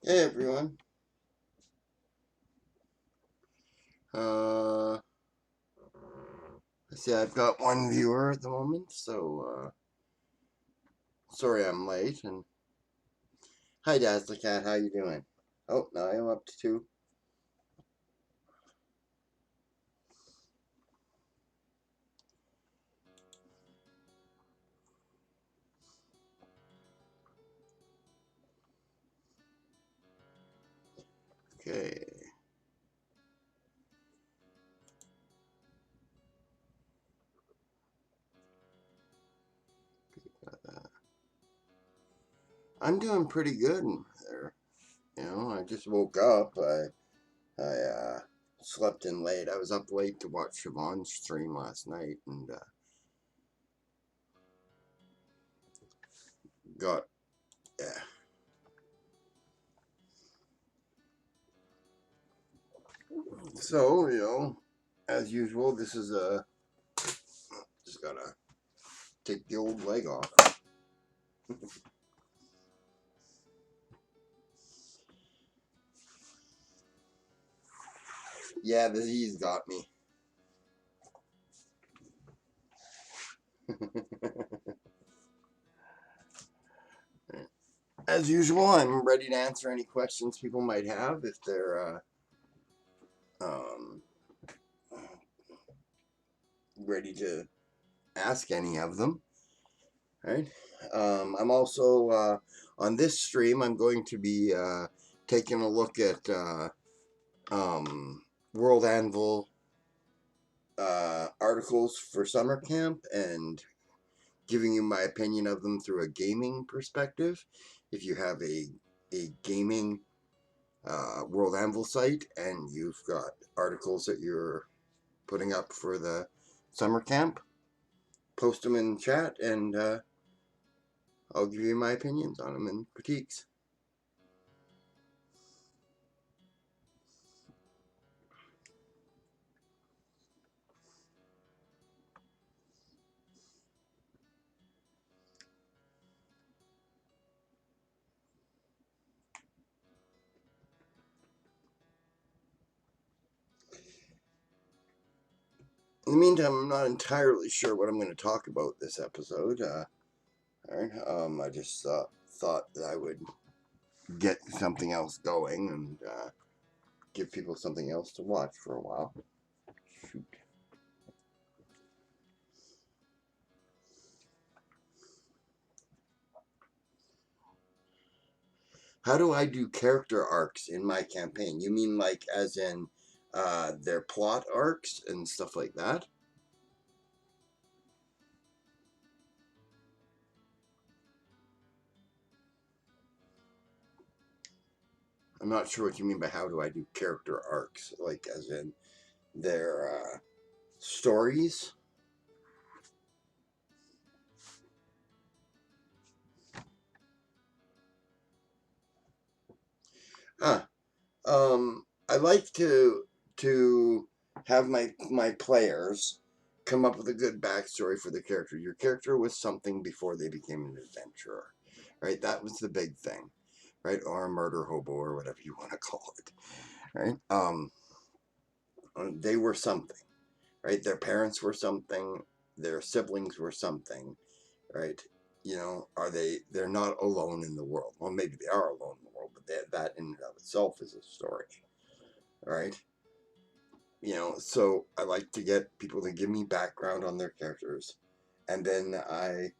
Hey everyone. Uh, let's see, I've got one viewer at the moment, so sorry I'm late. And hi, Dazzler Cat, how you doing? Oh, now I'm up to two. Okay. I'm doing pretty good there. I just woke up. I slept in late. I was up late to watch Siobhan's stream last night and got yeah. So as usual, this is just gotta take the old leg off. Yeah, the Z's got me. As usual, I'm ready to answer any questions people might have if they're ready to ask any of them. Right. I'm also on this stream. I'm going to be taking a look at World Anvil articles for summer camp and giving you my opinion of them through a gaming perspective. If you have a gaming World Anvil site and you've got articles that you're putting up for the summer camp, post them in chat and I'll give you my opinions on them and critiques. In the meantime, I'm not entirely sure what I'm going to talk about this episode. All right, I just thought that I would get something else going and give people something else to watch for a while. Shoot. How do I do character arcs in my campaign? You mean like as in their plot arcs and stuff like that? I'm not sure what you mean by how do I do character arcs, like as in their stories. Huh. I like to have my players come up with a good backstory for the character. Your character was something before they became an adventurer, right? That was the big thing, right? Or a murder hobo or whatever you want to call it, right? They were something, right? Their parents were something, their siblings were something, right? Are they're not alone in the world. Well, maybe they are alone in the world, but that in and of itself is a story, right? So I like to get people to give me background on their characters, and then I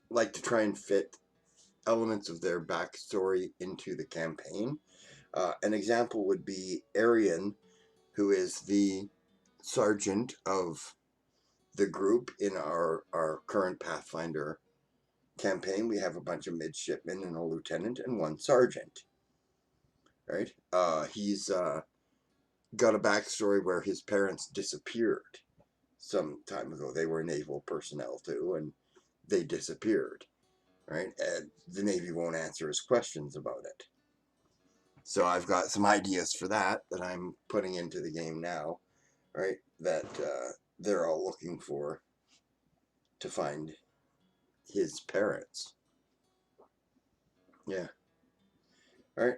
like to try and fit elements of their backstory into the campaign. An example would be Arian, who is the sergeant of the group in our current Pathfinder campaign. We have a bunch of midshipmen and a lieutenant and one sergeant. Right? He's got a backstory where his parents disappeared some time ago. They were naval personnel too, and they disappeared. Right? And the Navy won't answer his questions about it. So I've got some ideas for that I'm putting into the game now. Right? That they're all looking for to find his parents. Yeah. Right.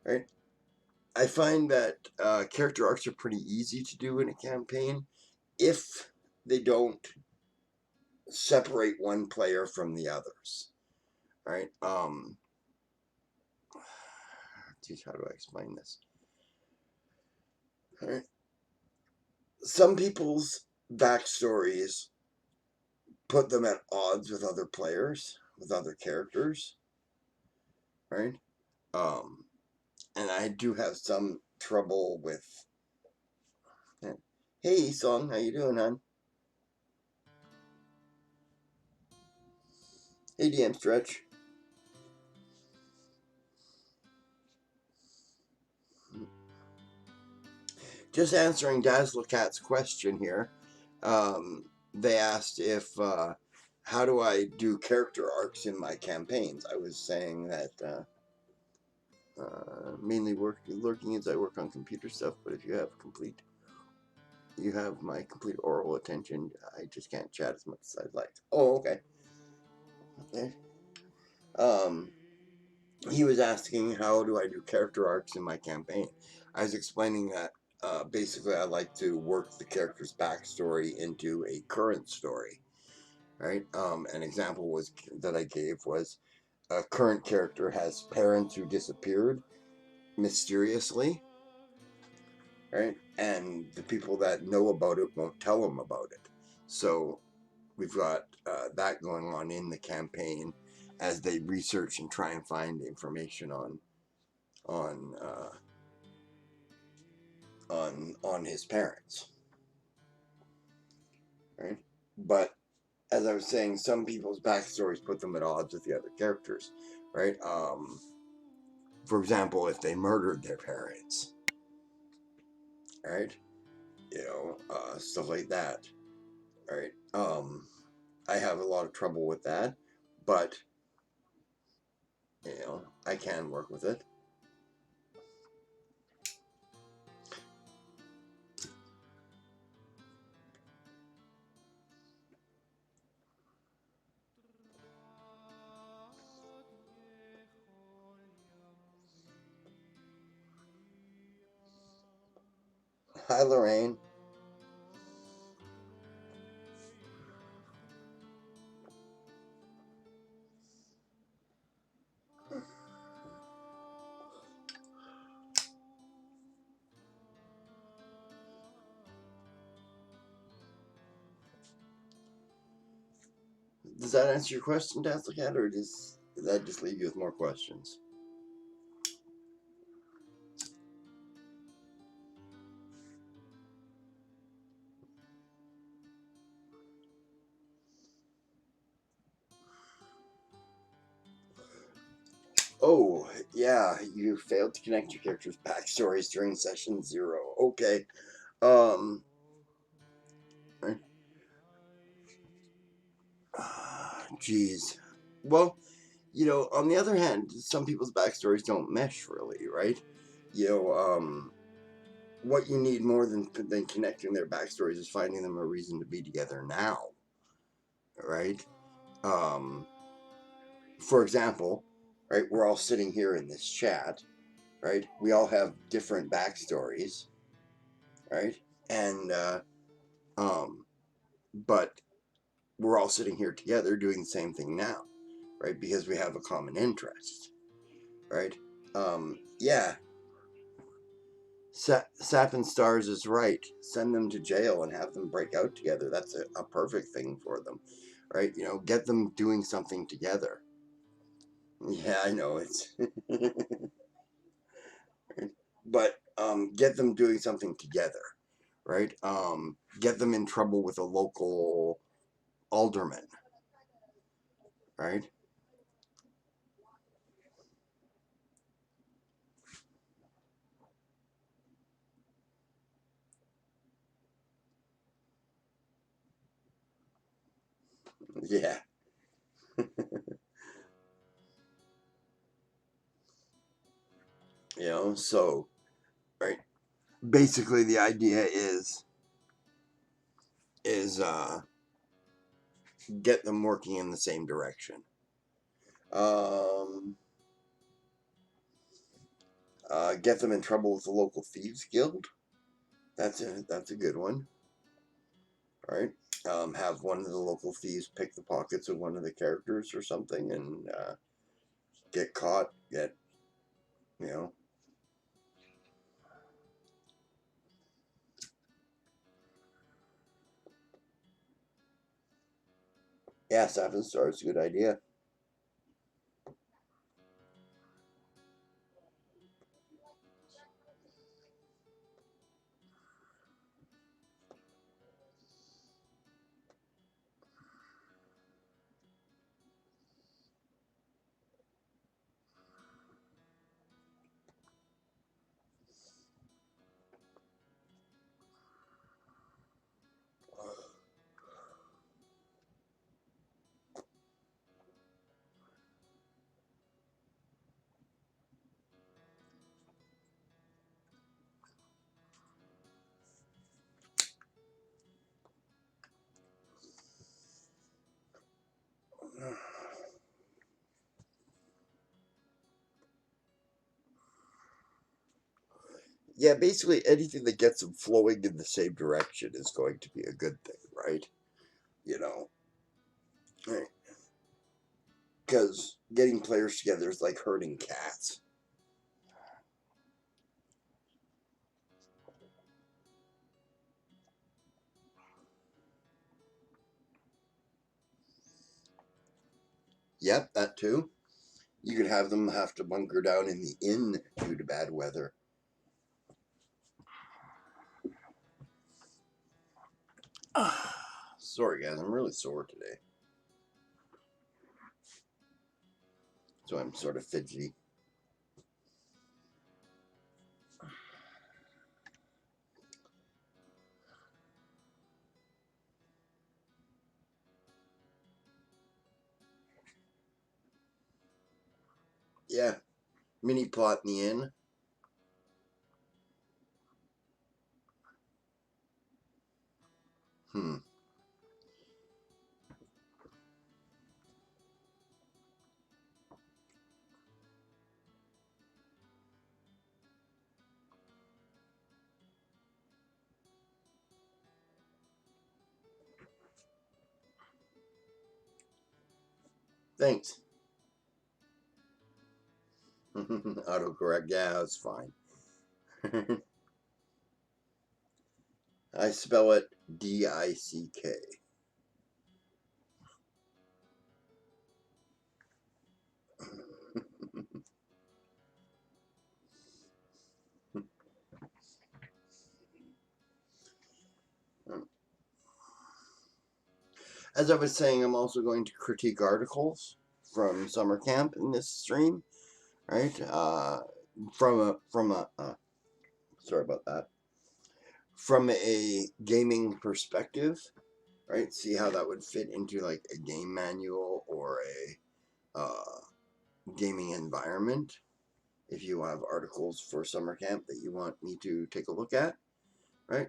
Right. I find that character arcs are pretty easy to do in a campaign if they don't separate one player from the others. Right. Geez, how do I explain this? Right. Some people's backstories put them at odds with other players, with other characters. Right. Um, and I do have some trouble with. Hey, Song, how you doing, hon? Hey, DM Stretch. Just answering Dazzle Cat's question here. They asked if how do I do character arcs in my campaigns? I was saying that mainly lurking as I work on computer stuff, but if you have my complete oral attention, I just can't chat as much as I'd like. Oh, okay. Okay. He was asking how do I do character arcs in my campaign. I was explaining that basically I like to work the character's backstory into a current story. Right. An example was that I gave was a current character has parents who disappeared mysteriously, right? And the people that know about it won't tell them about it. So we've got that going on in the campaign as they research and try and find information on on his parents, right? But as I was saying, some people's backstories put them at odds with the other characters, right? For example, if they murdered their parents, right? Stuff like that, right? I have a lot of trouble with that, but I can work with it. Hi, Lorraine. Does that answer your question, Dazzlecat, or does that just leave you with more questions? Oh, yeah, you failed to connect your character's backstories during session 0. Okay. Um. Geez. Well, on the other hand, some people's backstories don't mesh really, right? What you need more than connecting their backstories is finding them a reason to be together now, right? Um, for example, right, we're all sitting here in this chat, right? We all have different backstories, right? And but we're all sitting here together doing the same thing now, right? Because we have a common interest, right? Yeah, Sap and Stars is right. Send them to jail and have them break out together. That's a perfect thing for them, right? Get them doing something together. Yeah, I know it's, but get them doing something together, right? Get them in trouble with a local alderman, right? Yeah, so right. Basically, the idea is get them working in the same direction. Um, Get them in trouble with the local thieves guild. That's a good one. All right. Have one of the local thieves pick the pockets of one of the characters or something, and get caught. Get you know. Yeah, Sapphire Star is a good idea. Yeah, basically anything that gets them flowing in the same direction is going to be a good thing, right? You know, right? Because getting players together is like herding cats. Yep, that too. You could have them have to bunker down in the inn due to bad weather. Sorry, guys, I'm really sore today. So I'm sort of fidgety. Yeah, mini plot in the inn. Hmm. Thanks. Autocorrect. Yeah, that's fine. I spell it Dick. As I was saying, I'm also going to critique articles from summer camp in this stream, right? Sorry about that. From a gaming perspective, right? See how that would fit into like a game manual or a gaming environment. If you have articles for summer camp that you want me to take a look at, right?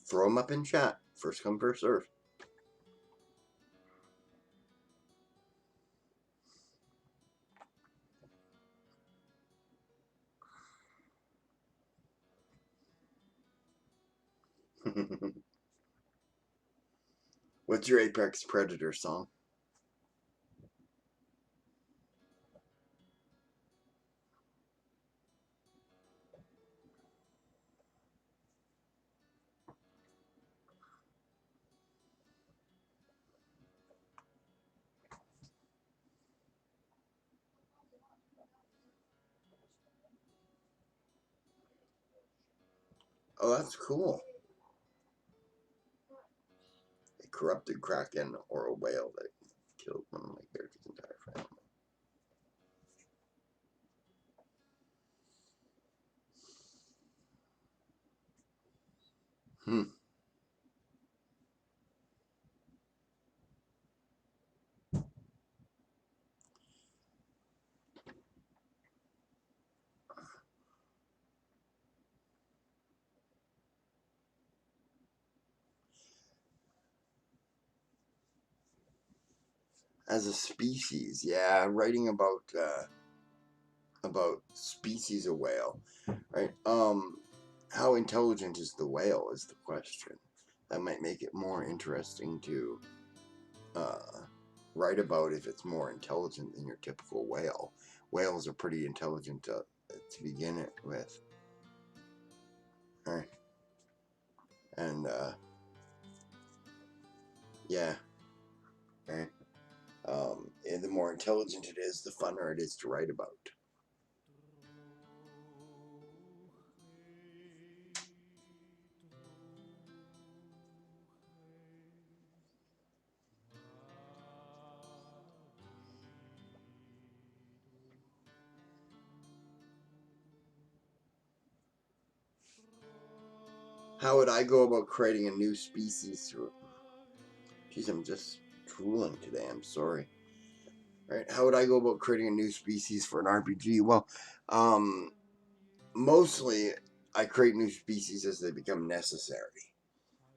Throw them up in chat. First come, first serve. What's your Apex Predator song? Oh, that's cool. A corrupted kraken or a whale that killed one of my character's entire family. Hmm. As a species, yeah, writing about about species of whale, right? How intelligent is the whale is the question. That might make it more interesting to write about if it's more intelligent than your typical whale. Whales are pretty intelligent to begin it with, right? And yeah, right. And the more intelligent it is, the funner it is to write about. How would I go about creating a new species? Geez, I'm just drooling today. I'm sorry. Right? How would I go about creating a new species for an RPG? Well, mostly I create new species as they become necessary.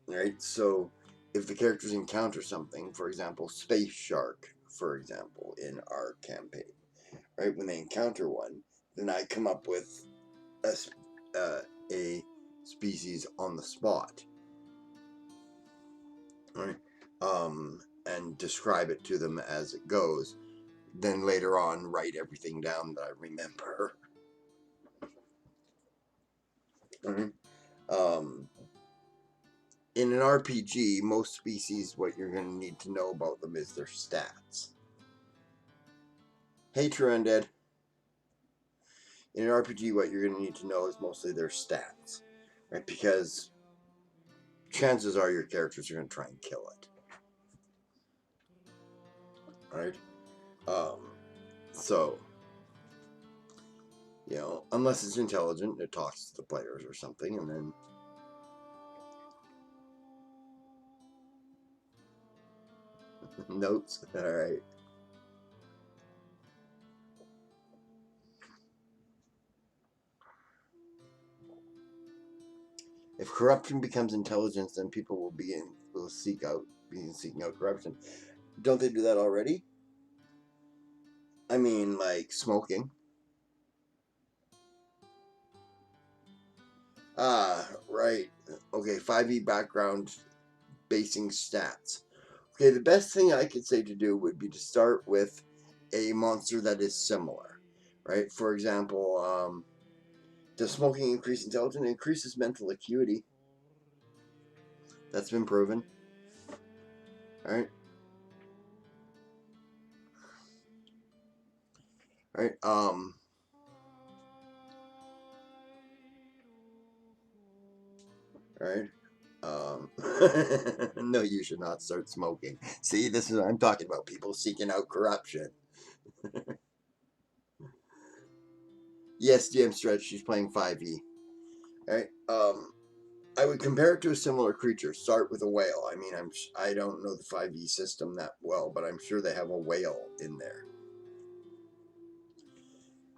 Right? So if the characters encounter something, for example, space shark, for example, in our campaign, right? When they encounter one, then I come up with a species on the spot, right? And describe it to them as it goes. Then later on, write everything down that I remember. Right? In an RPG, most species, what you're going to need to know about them is their stats. Hey, True Undead. In an RPG, what you're going to need to know is mostly their stats, right? Because chances are your characters are going to try and kill it, right? So, unless it's intelligent, it talks to the players or something, and then notes. All right. If corruption becomes intelligence, then people will seeking out corruption. Don't they do that already? I mean, like smoking. Ah, right. Okay, 5e background basing stats. Okay, the best thing I could say to do would be to start with a monster that is similar, right? For example, does smoking increase intelligence? It increases mental acuity. That's been proven. All right. All right. All right. No, you should not start smoking. See, this is what I'm talking about. People seeking out corruption. Yes, DM Stretch. She's playing 5e. All right. I would compare it to a similar creature. Start with a whale. I mean, I don't know the 5e system that well, but I'm sure they have a whale in there.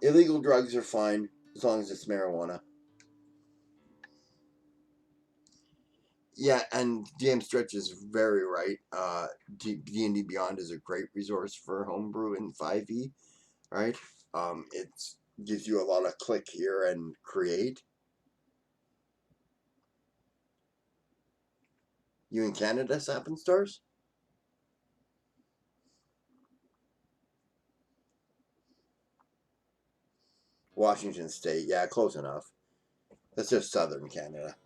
Illegal drugs are fine as long as it's marijuana. Yeah, and DM Stretch is very right. D&D Beyond is a great resource for homebrew in 5e, right? It gives you a lot of click here and create. You in Canada, Sappin Stars? Washington State, yeah, close enough. That's just southern Canada.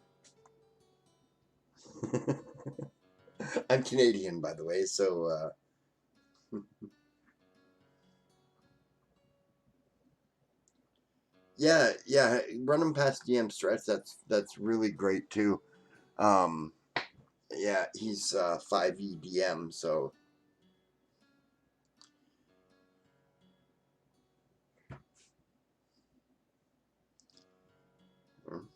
I'm Canadian, by the way, so yeah, run them past DM Stretch. That's really great too. Um, yeah, he's 5e DM, so mm.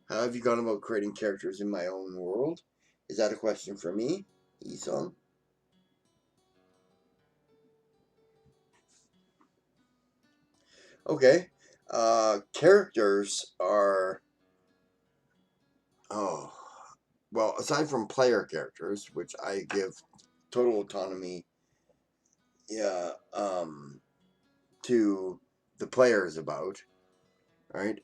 How have you gone about creating characters in my own world? Is that a question for me, Esong? Okay. Characters are. Oh. well, aside from player characters, which I give total autonomy, yeah, to the players about, right?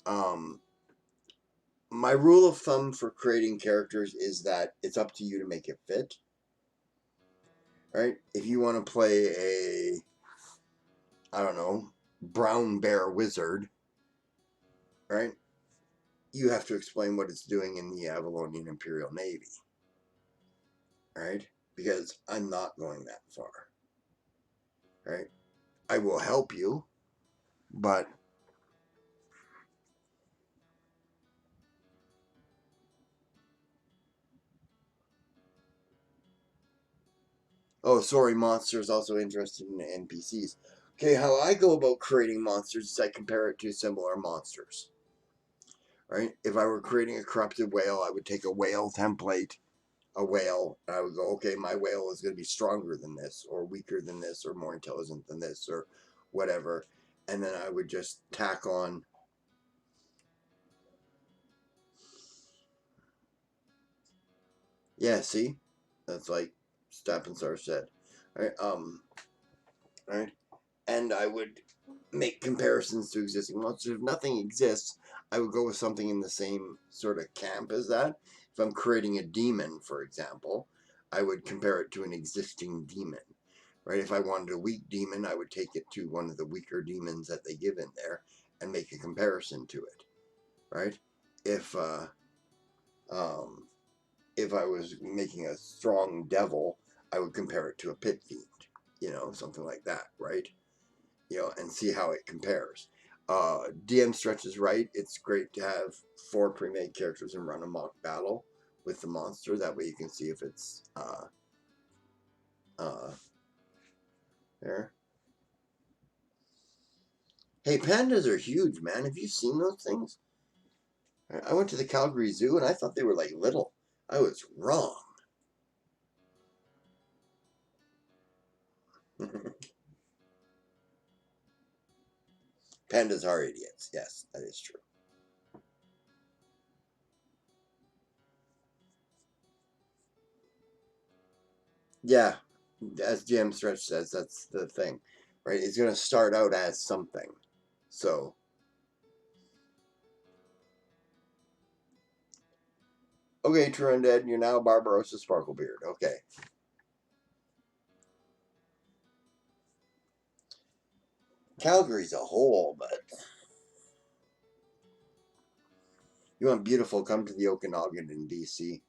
My rule of thumb for creating characters is that it's up to you to make it fit, right? If you want to play a, I don't know, brown bear wizard, right? You have to explain what it's doing in the Avalonian Imperial Navy, right? Because I'm not going that far, right? I will help you, but oh, sorry, monsters also interested in NPCs. Okay, how I go about creating monsters is I compare it to similar monsters, right? If I were creating a corrupted whale, I would take a whale template, a whale, and I would go, okay, my whale is going to be stronger than this, or weaker than this, or more intelligent than this, or whatever. And then I would just tack on. Yeah, see? That's like Stappensar said. Right? Right? And I would make comparisons to existing monsters. If nothing exists, I would go with something in the same sort of camp as that. If I'm creating a demon, for example, I would compare it to an existing demon. Right? If I wanted a weak demon, I would take it to one of the weaker demons that they give in there and make a comparison to it. Right? If um, if I was making a strong devil, I would compare it to a pit fiend, something like that, right? And see how it compares. DM Stretch is right. It's great to have 4 pre-made characters and run a mock battle with the monster. That way you can see if it's uh, there. Hey, pandas are huge, man. Have you seen those things? I went to the Calgary Zoo and I thought they were like little. I was wrong. Pandas are idiots. Yes, that is true. Yeah, as GM Stretch says, that's the thing, right? It's going to start out as something. So, okay, True Undead, you're now Barbarossa Sparklebeard. Okay. Calgary's a hole, but you want beautiful, come to the Okanagan in BC.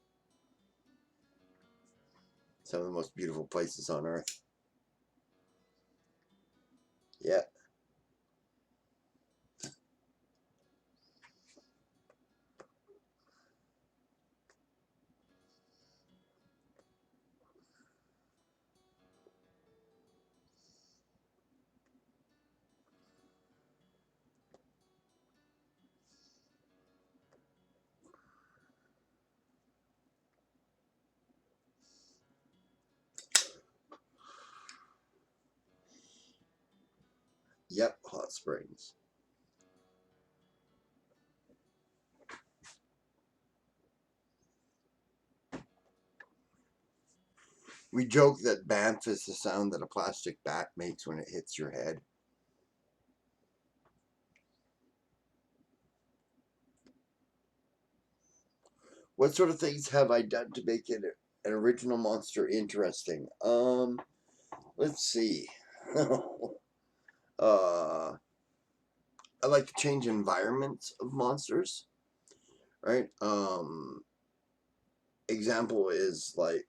Some of the most beautiful places on earth. Yeah. Yep, hot springs. We joke that Banff is the sound that a plastic bat makes when it hits your head. What sort of things have I done to make it an original monster interesting? Let's see. I like to change environments of monsters, right? Example is like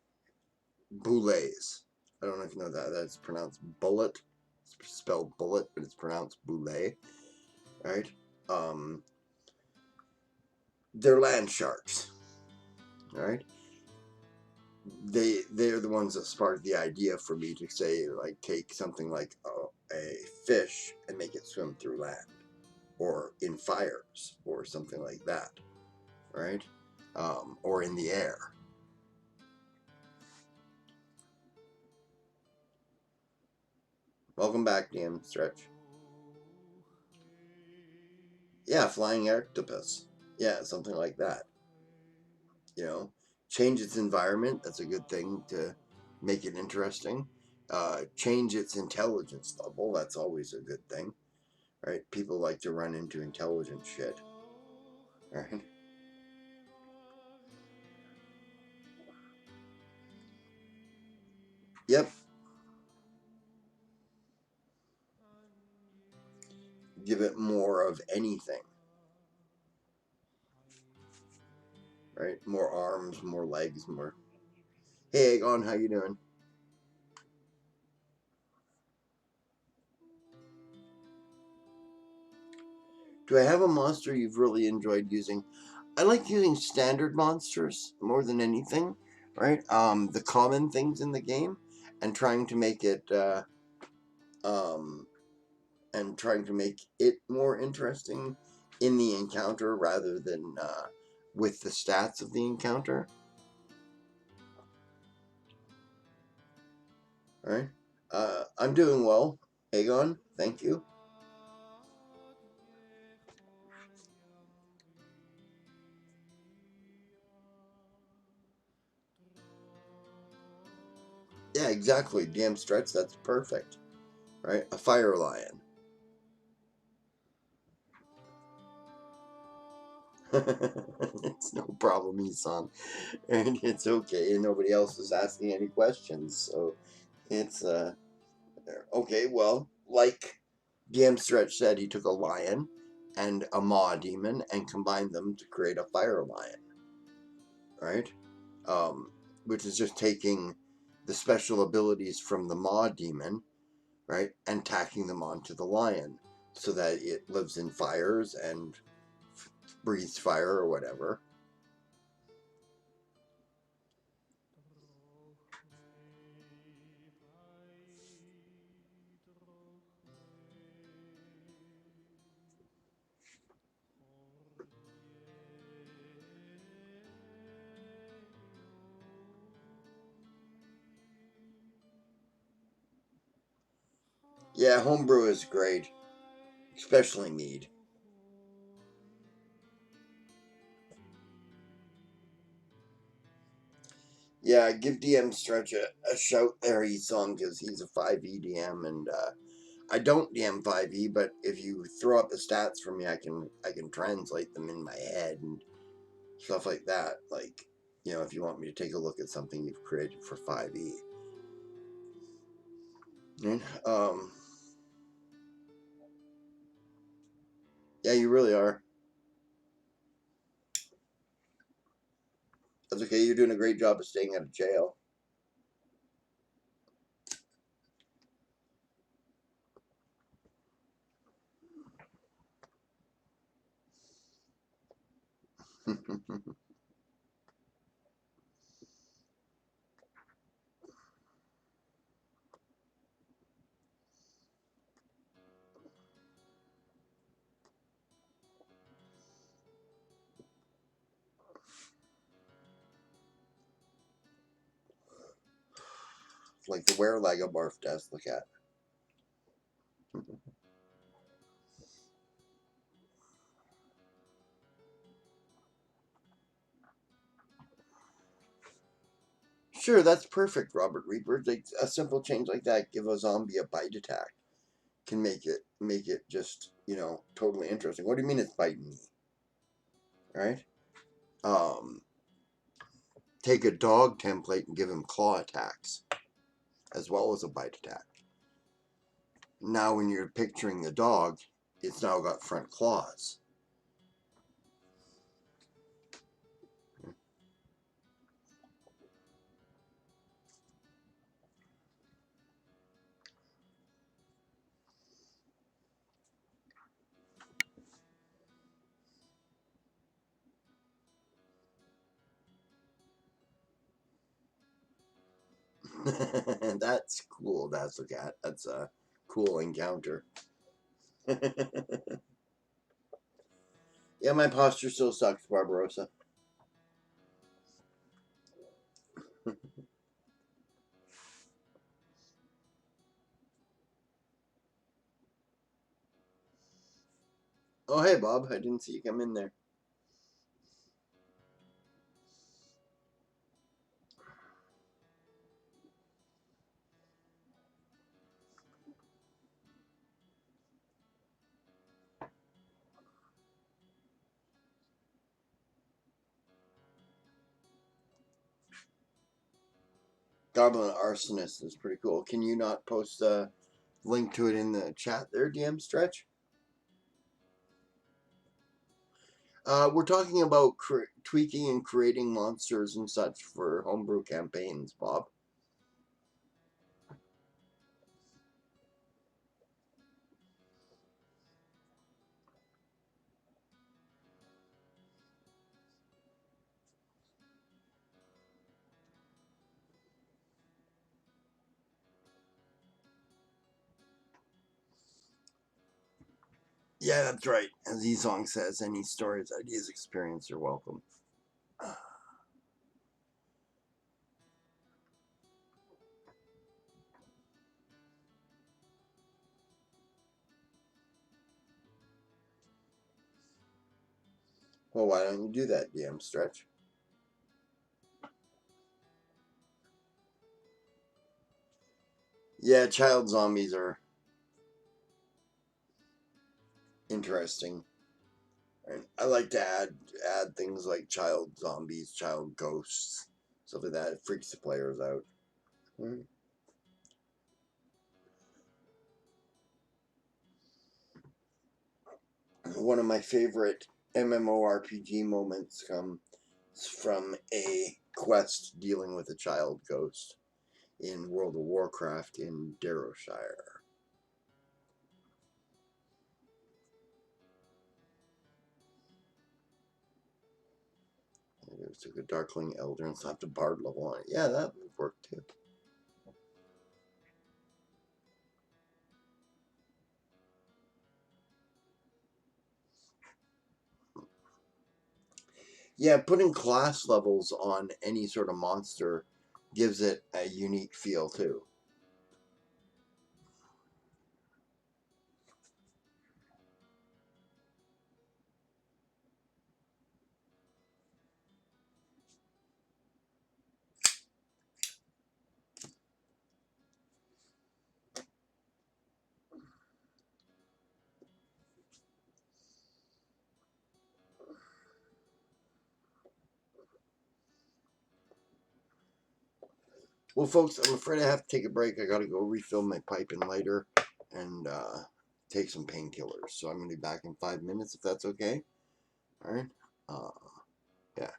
boulets. I don't know if you know that. That's pronounced bullet. It's spelled bullet, but it's pronounced boulet, right? Um, they're land sharks, right? They're the ones that sparked the idea for me to say like take something like a fish and make it swim through land or in fires or something like that, right? Or in the air. Welcome back, DM Stretch. Yeah, flying octopus. Yeah, something like that. You know, change its environment. That's a good thing to make it interesting. Change its intelligence level. That's always a good thing, right? People like to run into intelligent shit, right? Yep. Give it more of anything, right? More arms, more legs, more. Hey, Aegon, how you doing? Do I have a monster you've really enjoyed using? I like using standard monsters more than anything, right? The common things in the game, and trying to make it, um, and trying to make it more interesting in the encounter rather than with the stats of the encounter. All right. I'm doing well, Aegon. Thank you. Yeah, exactly. DM stretch. That's perfect. Right. A fire lion. It's no problem, Isan. And it's okay. And nobody else is asking any questions. So it's okay. Well, like DM Stretch said, he took a lion and a maw demon and combined them to create a fire lion, right? Um, which is just taking the special abilities from the maw demon, right, and tacking them onto the lion so that it lives in fires and breathes fire or whatever. Yeah, homebrew is great, especially mead. Yeah, give DM Stretch a shout there, Esong, because he's a 5e DM, and I don't DM 5e, but if you throw up the stats for me, I can translate them in my head and stuff like that. Like, if you want me to take a look at something you've created for 5e. And, yeah, you really are. That's okay. You're doing a great job of staying out of jail. Like the were-leg of barf does. Look at. Sure, that's perfect, Robert Reaper. Like a simple change like that, give a zombie a bite attack, can make it just totally interesting. What do you mean it's biting me? Right? Um, take a dog template and give him claw attacks as well as a bite attack. Now, when you're picturing the dog, it's now got front claws. That's cool. That's a cat. That's a cool encounter. Yeah, my posture still sucks, Barbarossa. Oh, hey, Bob. I didn't see you come in there. Goblin Arsonist is pretty cool. Can you not post a link to it in the chat there, DM Stretch? We're talking about tweaking and creating monsters and such for homebrew campaigns, Bob. Yeah, that's right. As Ezong says, any stories, ideas, experience are welcome. Well, why don't you do that, DM Stretch? Yeah, child zombies are interesting. And I like to add things like child zombies, child ghosts, stuff like that. It freaks the players out. Mm. One of my favorite MMORPG moments comes from a quest dealing with a child ghost in World of Warcraft in Darrowshire. It took a Darkling Elder and slapped a Bard level on it. Yeah, that would work too. Yeah, putting class levels on any sort of monster gives it a unique feel too. Well, folks, I'm afraid I have to take a break. I got to go refill my pipe and lighter and take some painkillers. So I'm going to be back in 5 minutes if that's okay. All right. Uh, yeah.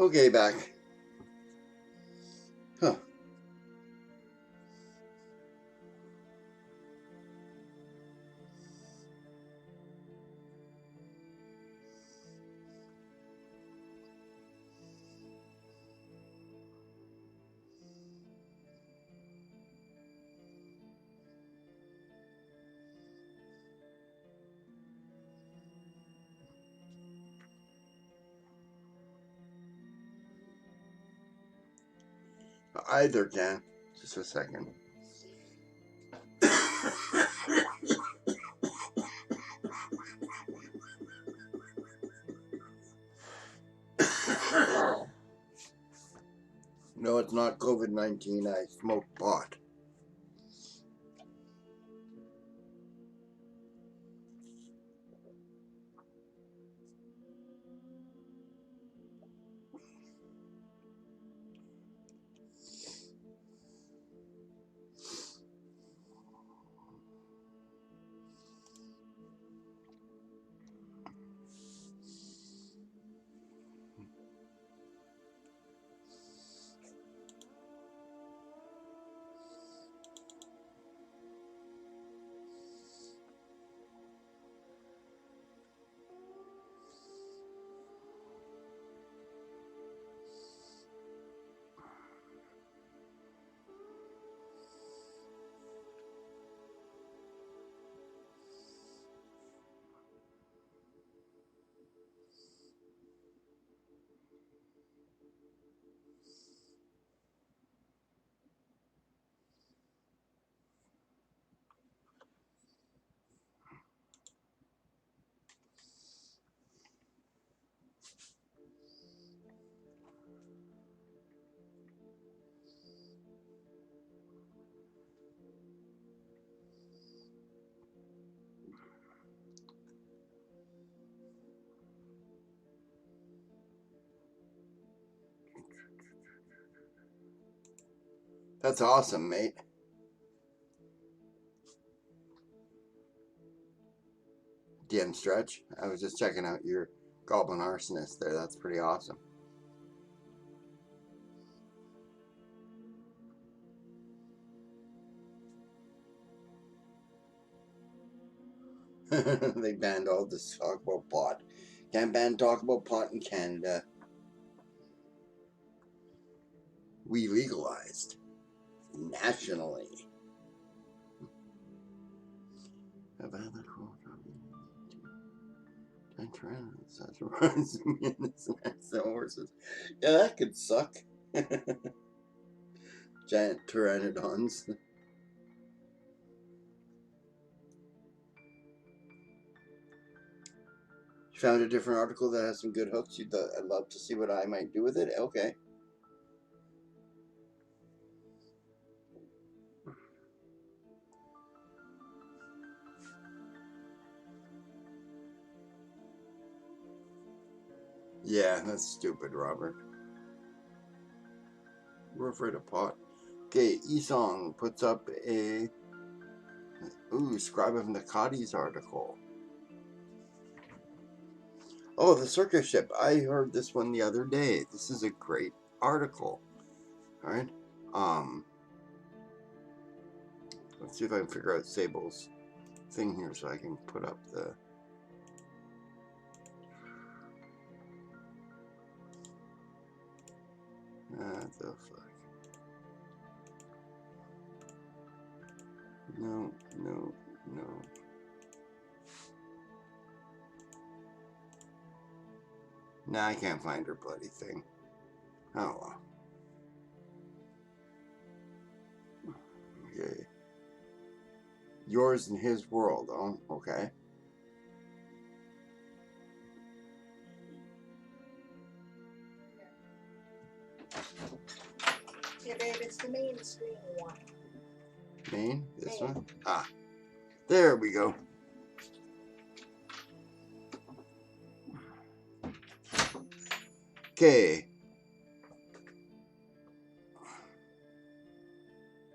Okay, back. Huh. Either can. Just a second. No, it's not COVID-19. I smoke pot. That's awesome, mate. DM Stretch. I was just checking out your Goblin Arsonist there. That's pretty awesome. They banned all this talk about pot. Can't ban talk about pot in Canada. We legalized nationally. Giant pteranodons, such rising in the next horses. Yeah, that could suck. Giant pteranodons. You found a different article that has some good hooks. I'd love to see what I might do with it. Okay. Yeah, that's stupid, Robert. We're afraid of pot. Okay, Esong puts up a Scribe of Nakati's article. Oh, the circus ship. I heard this one the other day. This is a great article. Alright. Let's see if I can figure out Sable's thing here so I can put up the the fuck. No. Nah, I can't find her bloody thing. Oh well. Okay. Yours and his world. Oh, okay. Yeah, babe, it's the main screen one. Main? This Main. one? Ah. There we go. Okay.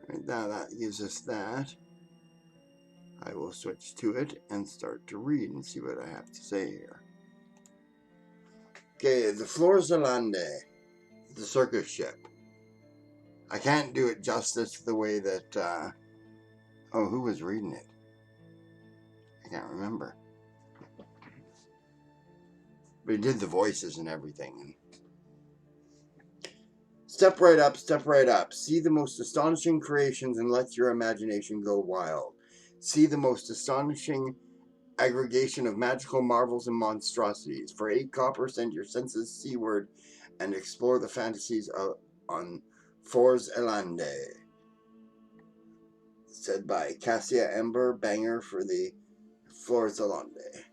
Right now that gives us that. I will switch to it and start to read and see what I have to say here. Okay, the Florzolande, the circus ship. I can't do it justice the way that, oh, who was reading it? I can't remember. But he did the voices and everything. Step right up, step right up. See the most astonishing creations and let your imagination go wild. See the most astonishing aggregation of magical marvels and monstrosities. For 8 copper, send your senses seaward and explore the fantasies on Forz Elande. Said by Cassia Ember, banger for the Forz Elande.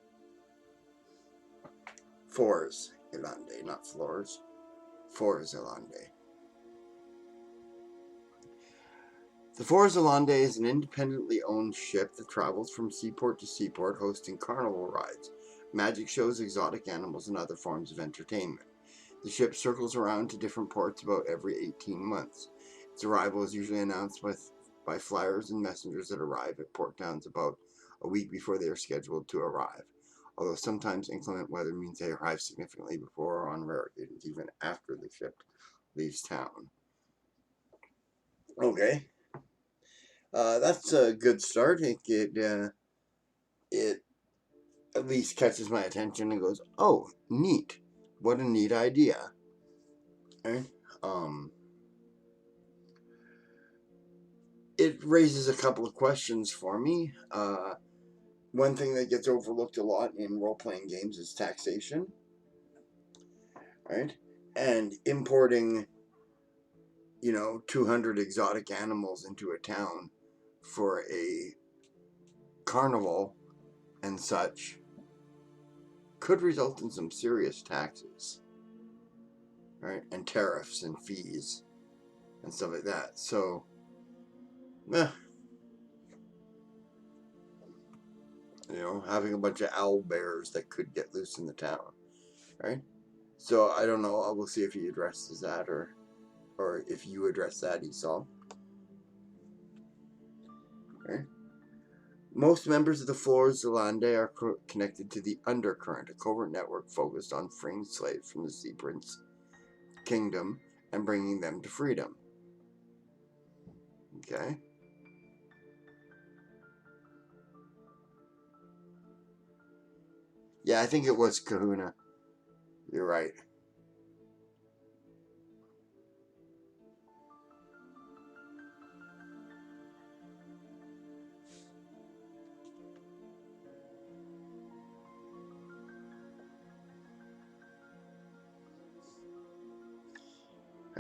Forz Elande, not floors. Forz Elande. The Forz Elande is an independently owned ship that travels from seaport to seaport, hosting carnival rides, magic shows, exotic animals, and other forms of entertainment. The ship circles around to different ports about every 18 months. Its arrival is usually announced by flyers and messengers that arrive at port towns about a week before they are scheduled to arrive, although sometimes inclement weather means they arrive significantly before or on rare occasions even after the ship leaves town. Okay. That's a good start. It at least catches my attention and goes, oh, neat. What a neat idea. Okay. It raises a couple of questions for me. One thing that gets overlooked a lot in role-playing games is taxation. Right? And importing, 200 exotic animals into a town for a carnival and such could result in some serious taxes, right? And tariffs and fees and stuff like that. So, having a bunch of owl bears that could get loose in the town, right? So I don't know. We'll see if he addresses that or if you address that, Esau. Okay. Most members of the Florzolande are connected to the Undercurrent, a covert network focused on freeing slaves from the Sea Prince Kingdom and bringing them to freedom. Okay. Yeah, I think it was Kahuna. You're right.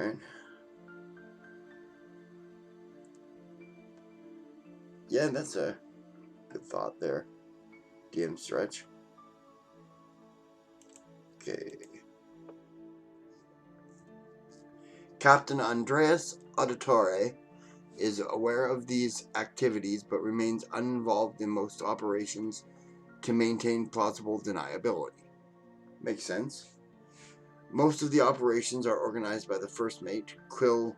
Right? Yeah, that's a good thought there. DM stretch. Okay. Captain Andreas Auditore is aware of these activities but remains uninvolved in most operations to maintain plausible deniability. Makes sense. Most of the operations are organized by the first mate, Quill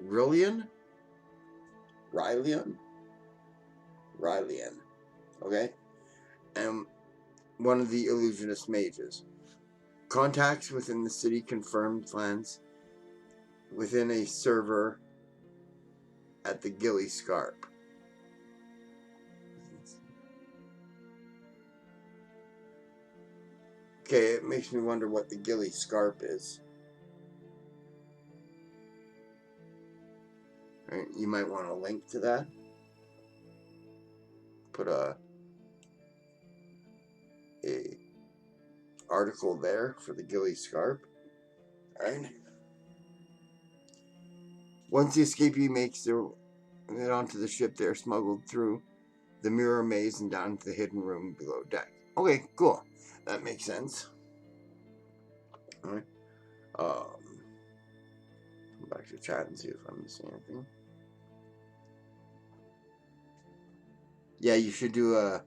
Rillian? Rylian? Okay? And one of the illusionist mages. Contacts within the city confirmed plans within a server at the Gilly Scarp. Okay, it makes me wonder what the Gilly Scarp is. Right, you might want to link to that. Put a article there for the Gilly Scarp. Alright. Once the escapee makes their way onto the ship, they are smuggled through the mirror maze and down to the hidden room below deck. Okay, cool. That makes sense. Alright. Come back to chat and see if I'm missing anything. Yeah, you should do a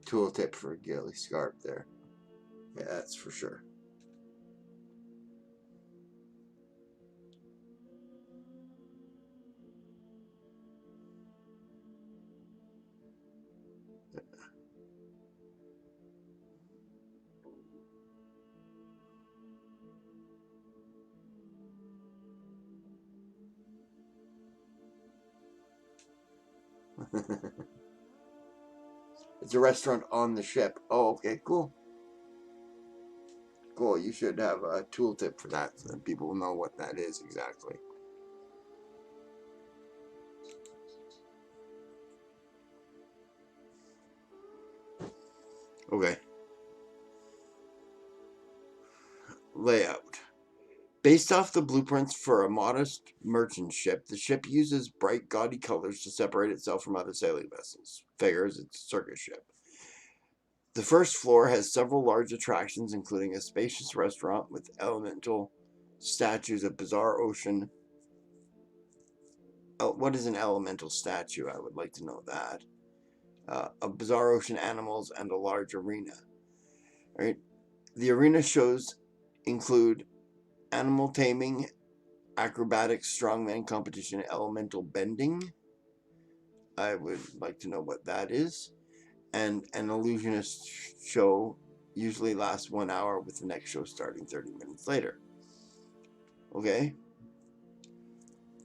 tooltip for Gilly Scarp there. Yeah, that's for sure. It's a restaurant on the ship. Oh, okay, cool. Cool, you should have a tooltip for that so that people will know what that is exactly. Okay. Layout. Based off the blueprints for a modest merchant ship, the ship uses bright, gaudy colors to separate itself from other sailing vessels. Figures it's a circus ship. The first floor has several large attractions, including a spacious restaurant with elemental statues of bizarre ocean. Oh, what is an elemental statue? I would like to know that. Of bizarre ocean animals and a large arena. Right? The arena shows include animal taming, acrobatics, strongman competition, elemental bending. I would like to know what that is. And an illusionist show usually lasts 1 hour, with the next show starting 30 minutes later. Okay?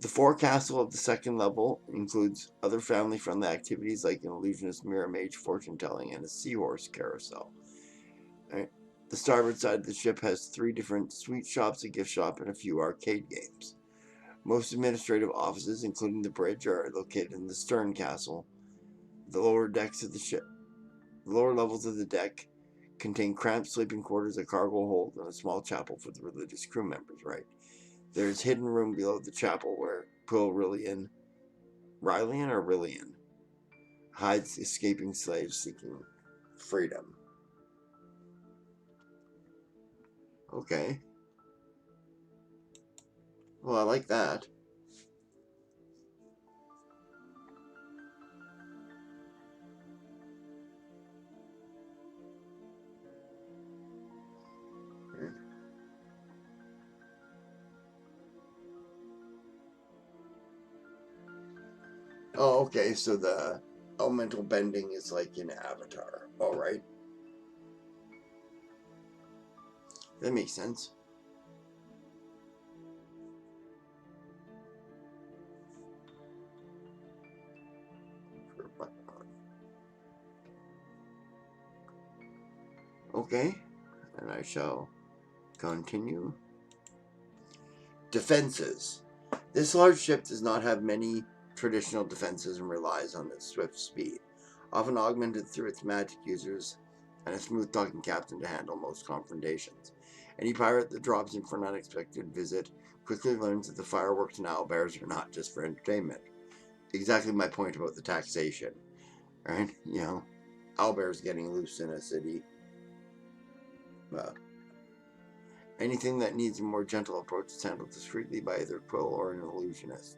The forecastle of the second level includes other family-friendly activities like an illusionist mirror mage, fortune telling, and a seahorse carousel. Right? The starboard side of the ship has 3 different sweet shops, a gift shop, and a few arcade games. Most administrative offices, including the bridge, are located in the stern castle. The lower decks of the ship, the lower levels of the deck contain cramped sleeping quarters, a cargo hold, and a small chapel for the religious crew members. Right? There's hidden room below the chapel where Rylian hides escaping slaves seeking freedom. Okay. Well, I like that. Oh, okay, so the elemental bending is like in Avatar. All right. That makes sense. Okay, and I shall continue. Defenses. This large ship does not have many traditional defenses and relies on its swift speed, often augmented through its magic users and a smooth talking captain to handle most confrontations. Any pirate that drops in for an unexpected visit quickly learns that the fireworks and owlbears are not just for entertainment. Exactly my point about the taxation, right? You know, owlbears getting loose in a city. Anything that needs a more gentle approach is handled discreetly by either a quill or an illusionist.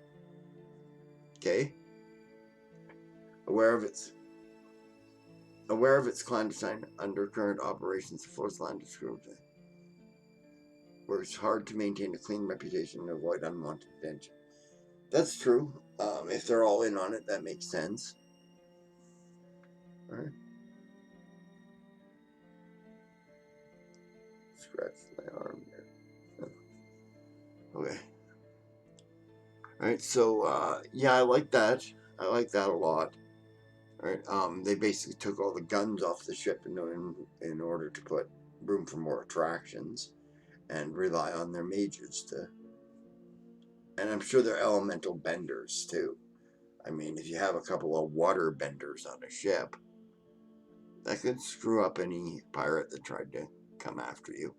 Okay? Aware of its clandestine undercurrent operations, the Force Land description works hard to maintain a clean reputation and avoid unwanted attention. That's true. If they're all in on it, that makes sense. Alright. Scratch my arm here. Okay. Alright, so, yeah, I like that. I like that a lot. Alright, they basically took all the guns off the ship in order to put room for more attractions and rely on their mages to. And I'm sure they're elemental benders, too. I mean, if you have a couple of water benders on a ship, that could screw up any pirate that tried to come after you.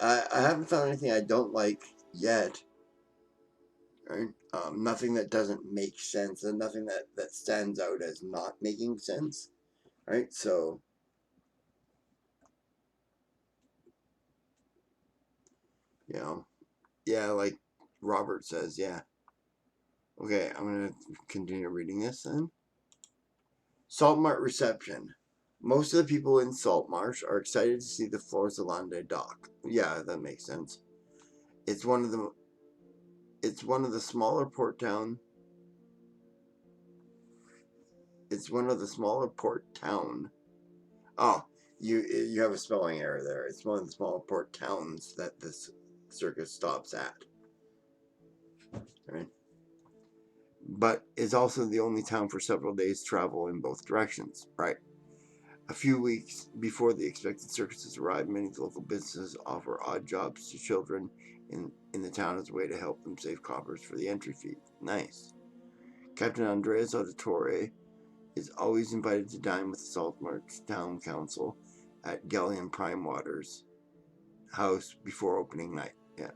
I haven't found anything I don't like yet. Right? Nothing that doesn't make sense, and nothing that stands out as not making sense. Right? So, you know, yeah, like Robert says, yeah. Okay, I'm going to continue reading this then. Saltmarsh reception. Most of the people in Saltmarsh are excited to see the Florzalande dock. Yeah, that makes sense. It's one of the smaller port town. It's one of the smaller port town. Oh, you have a spelling error there. It's one of the smaller port towns that this circus stops at. Right? But it's also the only town for several days' travel in both directions. Right. A few weeks before the expected circuses arrive, many local businesses offer odd jobs to children in the town as a way to help them save coppers for the entry fee. Nice. Captain Andreas Auditore is always invited to dine with the Saltmarsh Town Council at Galleon Primewater's house before opening night. Yeah.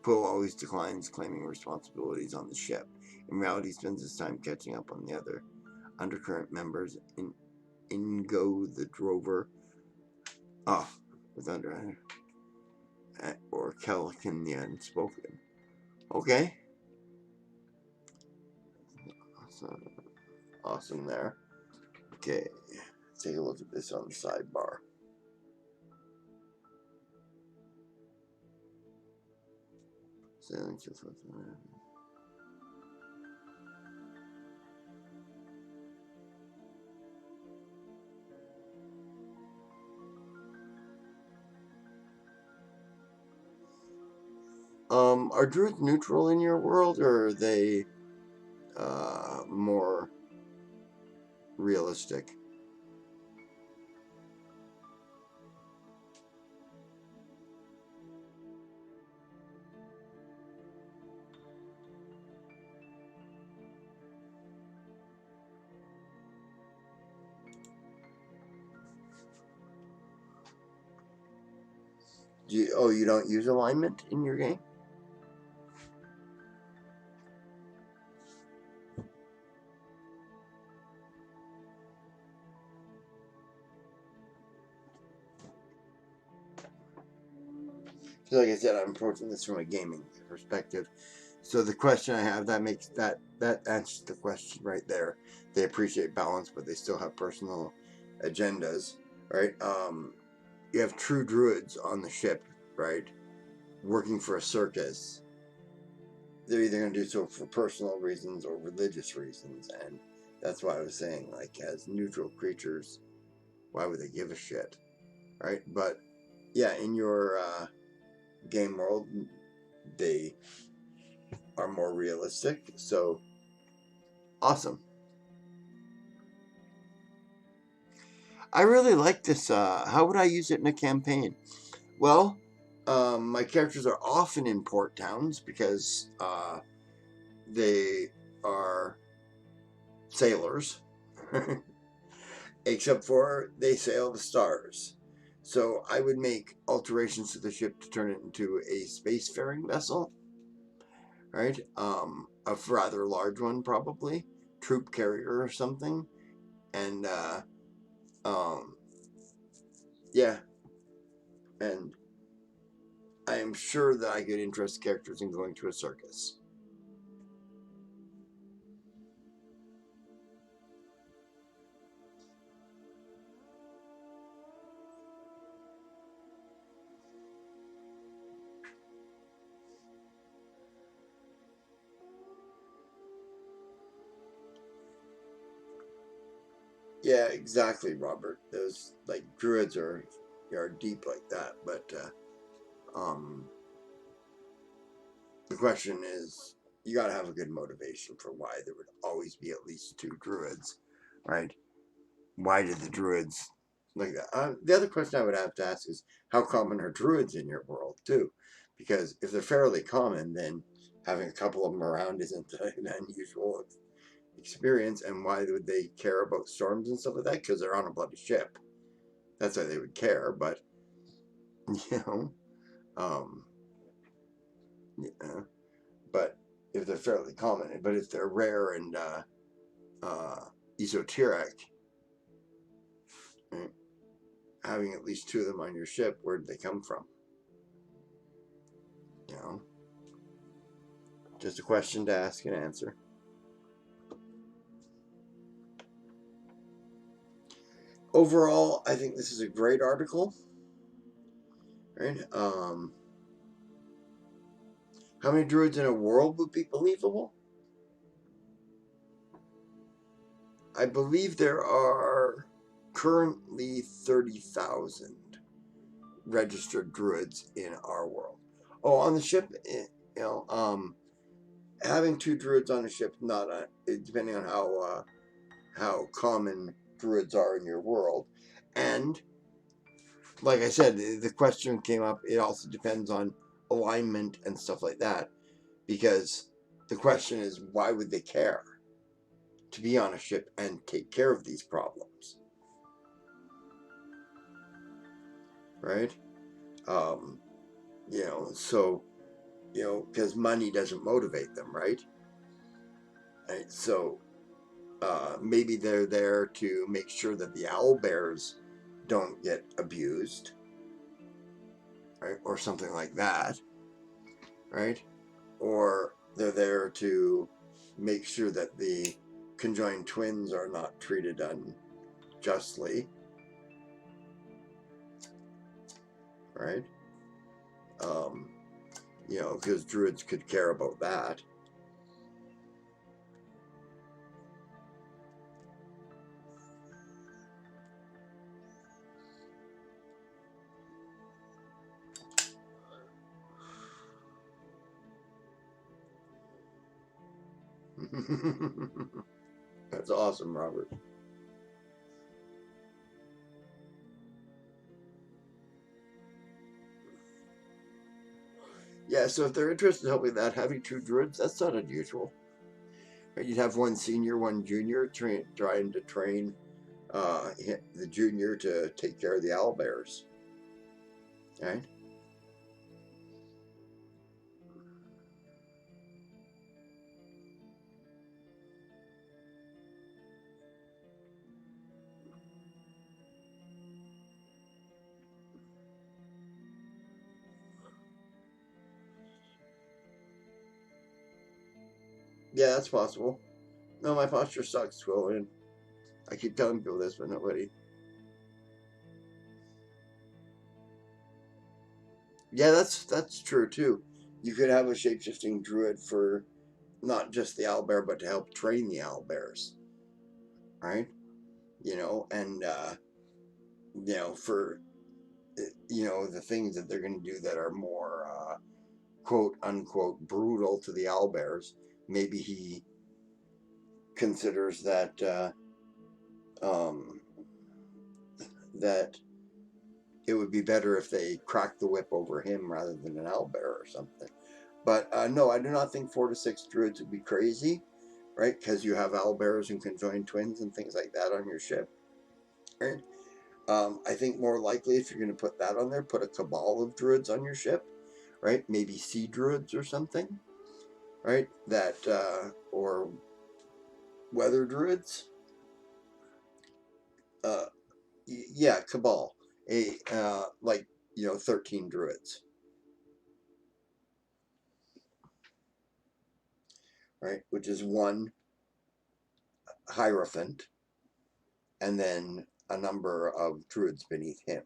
Poe always declines claiming responsibilities on the ship. In reality, he spends his time catching up on the other undercurrent members in Ingo the Drover, with under or Calican the Unspoken. Okay. Awesome there. Okay. Let's take a look at this on the sidebar. Are druids neutral in your world, or are they more realistic? You don't use alignment in your game? So like I said, I'm approaching this from a gaming perspective. So the question I have that answers the question right there. They appreciate balance, but they still have personal agendas, right? You have true druids on the ship, right? Working for a circus. They're either going to do so for personal reasons or religious reasons, and that's why I was saying, like, as neutral creatures, why would they give a shit? right? But yeah, in your game world, they are more realistic. So awesome. I really like this. How would I use it in a campaign? Well, my characters are often in port towns because they are sailors, except for they sail the stars. So I would make alterations to the ship to turn it into a spacefaring vessel, right? A rather large one, probably troop carrier or something, and um, yeah, and I am sure that I could interest characters in going to a circus. Yeah, exactly, Robert. Those like druids are deep like that, but the question is, you got to have a good motivation for why there would always be at least two druids, right? Why did the druids like that? The other question I would have to ask is, how common are druids in your world too? Because if they're fairly common, then having a couple of them around isn't an unusual experience. And why would they care about storms and stuff like that? Because they're on a bloody ship. That's why they would care. But you know, um, yeah. But if they're fairly common, but if they're rare and uh, esoteric, right, having at least two of them on your ship, where did they come from? You know, just a question to ask and answer. Overall, I think this is a great article. Right? How many druids in a world would be believable? I believe there are currently 30,000 registered druids in our world. Oh, on the ship, you know, having two druids on a ship, not a, depending on how common druids are in your world, and like I said, the question came up. It also depends on alignment and stuff like that, because the question is, why would they care to be on a ship and take care of these problems, right? Um, so because money doesn't motivate them, right? Right. So maybe they're there to make sure that the owl bears don't get abused, right, or something like that, right? Or they're there to make sure that the conjoined twins are not treated unjustly, right? Um, because druids could care about that. That's awesome, Robert. Yeah, so if they're interested in helping that, having two druids, that's not unusual. Right? You'd have one senior, one junior, trying to train the junior to take care of the owlbears. Right? Yeah, that's possible. No, my posture sucks, Quill, and I keep telling people this, but nobody. Yeah, that's true too. You could have a shapeshifting druid for not just the owlbear, but to help train the owlbears, right? And for the things that they're going to do that are more quote unquote brutal to the owlbears. Maybe he considers um, that it would be better if they cracked the whip over him rather than an owlbear or something. But no, I do not think 4 to 6 druids would be crazy, right? Because you have owlbears who can join twins and things like that on your ship, right? I think more likely if you're going to put that on there, put a cabal of druids on your ship, right? Maybe sea druids or something, right? That or weather druids. Uh, yeah, cabal. A like 13 druids, right? Which is one hierophant, and then a number of druids beneath him.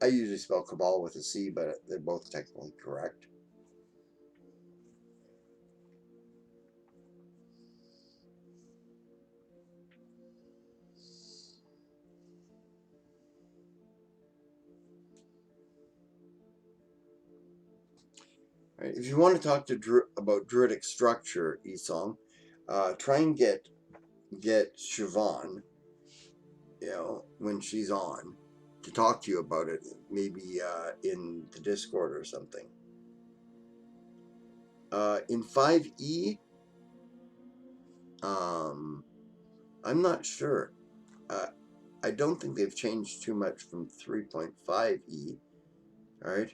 I usually spell cabal with a C, but they're both technically correct. Right? If you want to talk to about druidic structure, Esong, try and get Siobhan, when she's on, to talk to you about it, maybe in the Discord or something. In 5e, I'm not sure. I don't think they've changed too much from 3.5e. All right.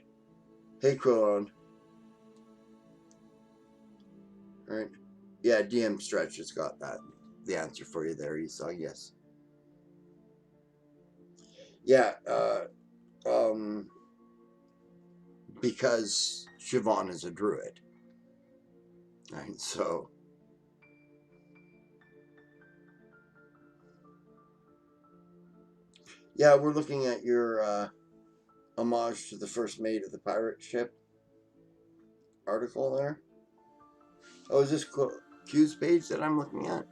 Hey, Quillon. All right. Yeah, DM Stretch has got the answer for you there, Esau. Yes. Yeah. Because Siobhan is a druid. Right. So. Yeah, we're looking at your homage to the first mate of the pirate ship article there. Oh, is this Q's page that I'm looking at?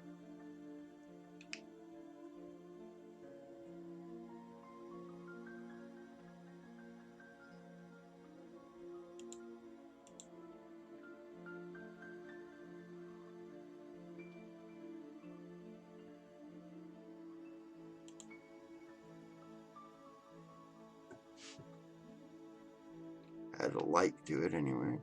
Add a like to it, anyways.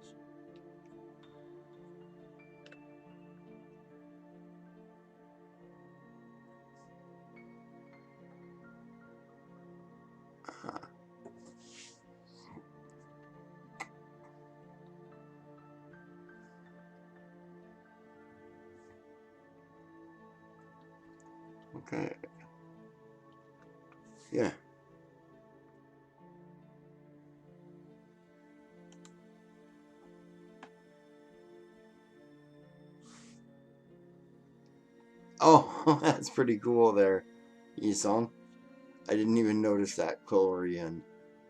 Okay. Yeah. Oh, that's pretty cool there, Esong. I didn't even notice that Quillorian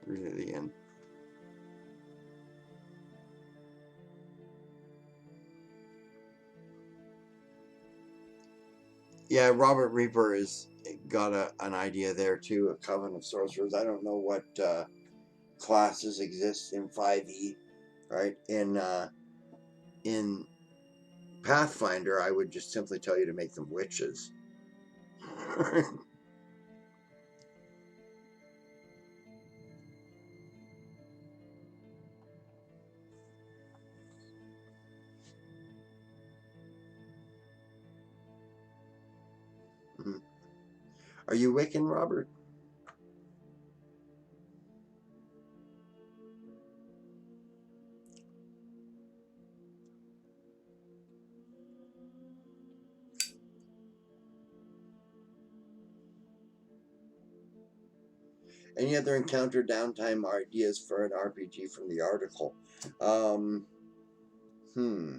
really in. Yeah, Robert Reaper has got an idea there too, a coven of sorcerers. I don't know what classes exist in 5e, right? In Pathfinder, I would just simply tell you to make them witches. Are you Wiccan, Robert? Any other encounter downtime ideas for an RPG from the article? Um, hmm.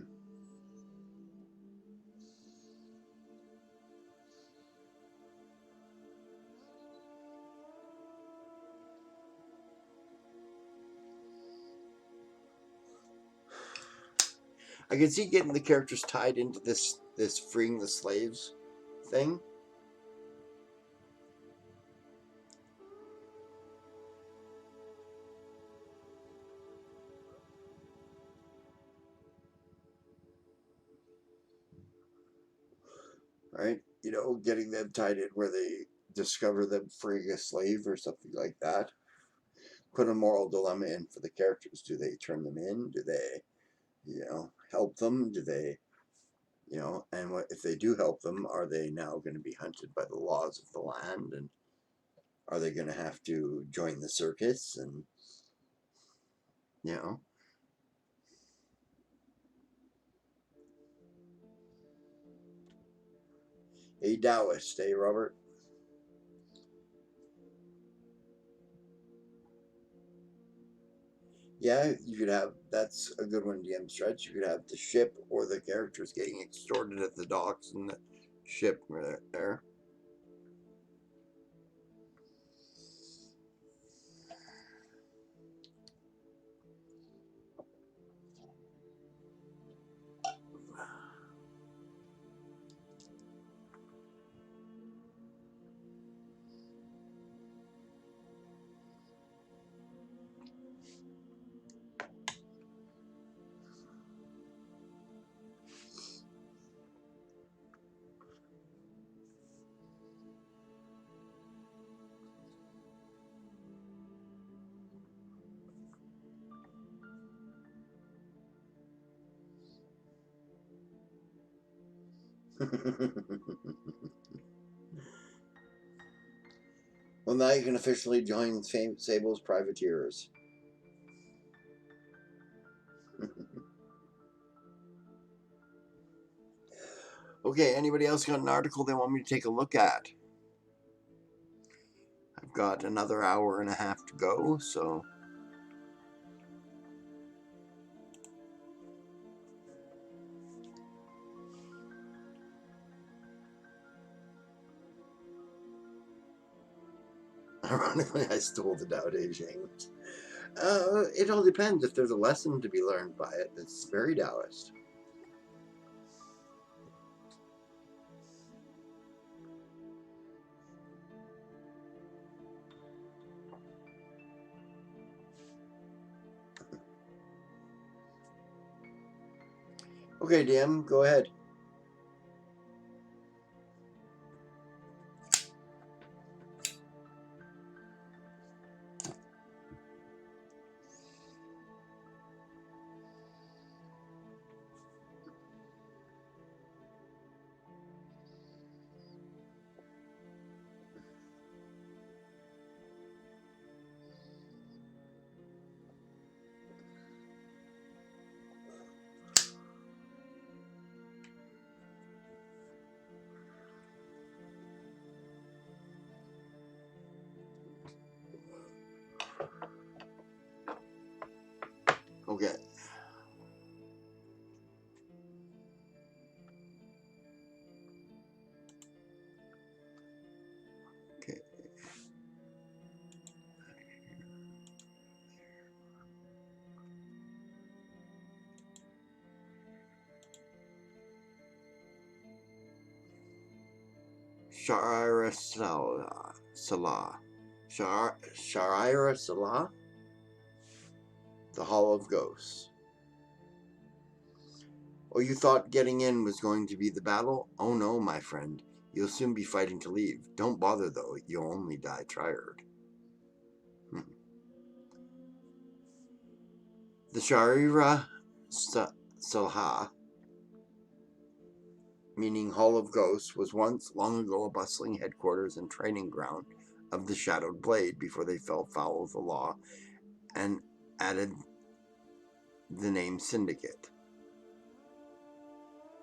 I can see getting the characters tied into this freeing the slaves thing. right? You know, getting them tied in where they discover them freeing a slave or something like that. Put a moral dilemma in for the characters. Do they turn them in? Do they, help them? Do they, and what if they do help them? Are they now going to be hunted by the laws of the land? And are they going to have to join the circus? And, you know, a Taoist, eh, Robert? Yeah, you could have, that's a good one, DM stretch. You could have the ship or the characters getting extorted at the docks and the ship there. Well, now you can officially join Sable's privateers. Okay, anybody else got an article they want me to take a look at? I've got another hour and a half to go, so. Ironically, I stole the Tao Te Ching. It all depends if there's a lesson to be learned by it that's very Taoist. Okay, DM, go ahead. Okay. Okay. Sharaira Salah. Sharaira Salah? The Hall of Ghosts. Oh, you thought getting in was going to be the battle? Oh no, my friend. You'll soon be fighting to leave. Don't bother though, you'll only die tired. The Sharira Salah, meaning Hall of Ghosts, was once long ago a bustling headquarters and training ground of the Shadowed Blade before they fell foul of the law and added the name Syndicate.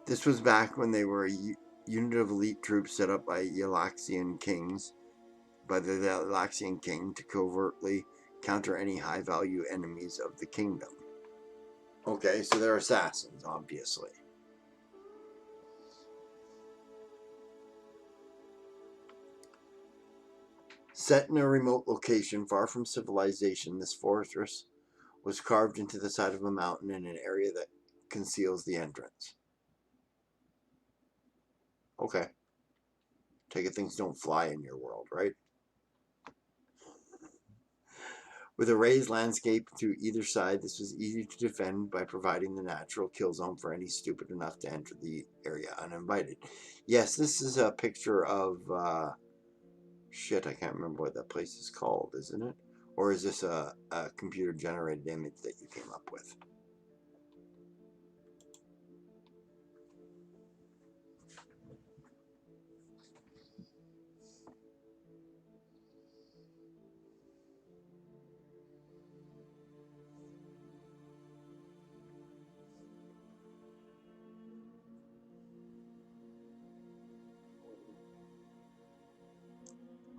This was back when they were a unit of elite troops set up by the Yalaxian King to covertly counter any high-value enemies of the kingdom. Okay, so they're assassins, obviously. Set in a remote location far from civilization, this fortress was carved into the side of a mountain in an area that conceals the entrance. Okay. Take it things don't fly in your world, right? With a raised landscape to either side, this was easy to defend by providing the natural kill zone for any stupid enough to enter the area uninvited. Yes, this is a picture of shit. I can't remember what that place is called, isn't it? Or is this a computer generated image that you came up with?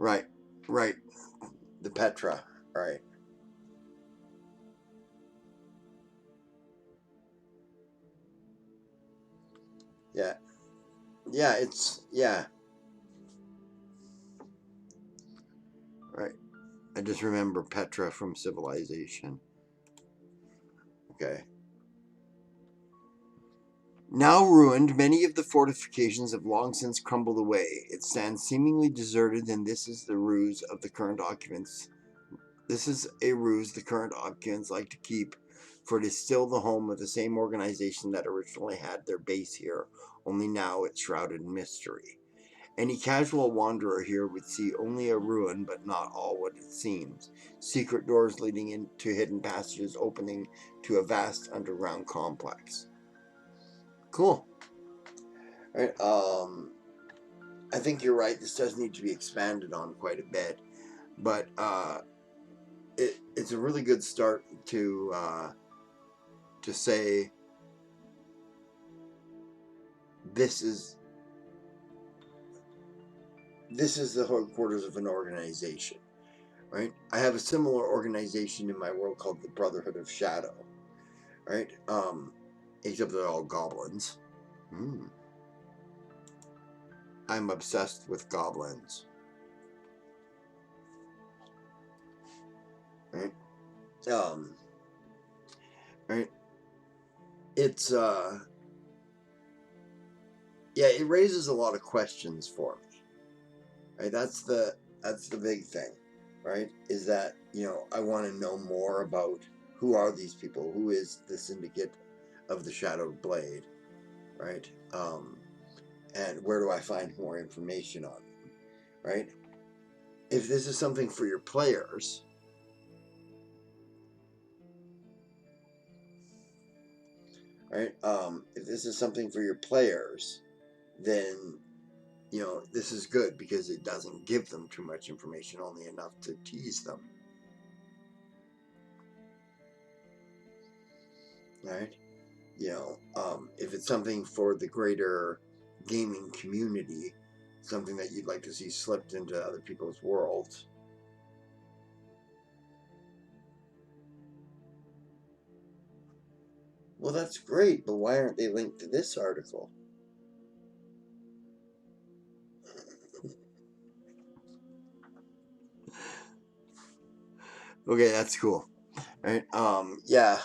Right, right. The Petra, right. Yeah, yeah. It's yeah. Right. I just remember Petra from Civilization. Okay. Now ruined, many of the fortifications have long since crumbled away. It stands seemingly deserted, and this is the ruse of the current occupants. This is a ruse the current occupants like to keep, for it is still the home of the same organization that originally had their base here, only now it's shrouded in mystery. Any casual wanderer here would see only a ruin, but not all what it seems. Secret doors leading into hidden passages opening to a vast underground complex. Cool. All right. I think you're right. This does need to be expanded on quite a bit, but it's a really good start to say this is the headquarters of an organization, right? I have a similar organization in my world called the Brotherhood of Shadow, right? Except they're all goblins. I'm obsessed with goblins, right? Um, right? It's yeah, it raises a lot of questions for me. Right? That's the big thing, right? Is that I want to know more about who are these people, who is the syndicate of the Shadowed Blade, right? And where do I find more information on them, right? If this is something for your players, right? If this is something for your players, then this is good because it doesn't give them too much information, only enough to tease them, right? If it's something for the greater gaming community, something that you'd like to see slipped into other people's worlds. Well, that's great, but why aren't they linked to this article? Okay, that's cool. Right? Yeah.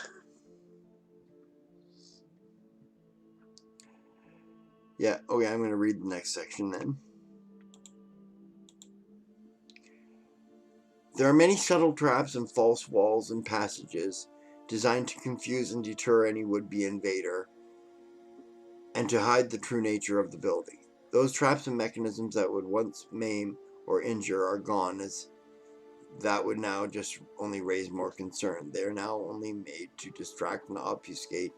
Yeah, okay, I'm going to read the next section then. There are many subtle traps and false walls and passages designed to confuse and deter any would-be invader and to hide the true nature of the building. Those traps and mechanisms that would once maim or injure are gone, as that would now just only raise more concern. They are now only made to distract and obfuscate,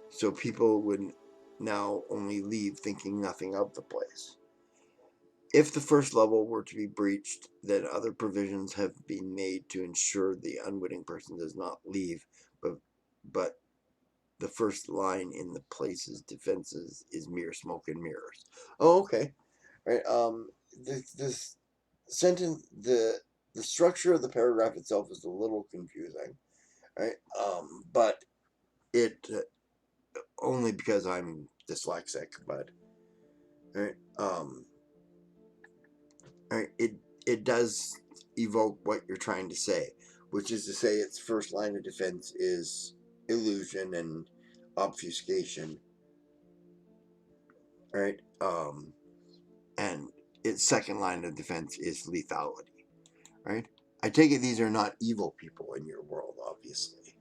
so people would now only leave thinking nothing of the place. If the first level were to be breached, then other provisions have been made to ensure the unwitting person does not leave, but the first line in the place's defenses is mere smoke and mirrors. Oh, okay. Right. This sentence, the structure of the paragraph itself is a little confusing, right? But it only because I'm dyslexic, but right. Right. It does evoke what you're trying to say, which is to say its first line of defense is illusion and obfuscation, right? And its second line of defense is lethality, right? I take it these are not evil people in your world, obviously.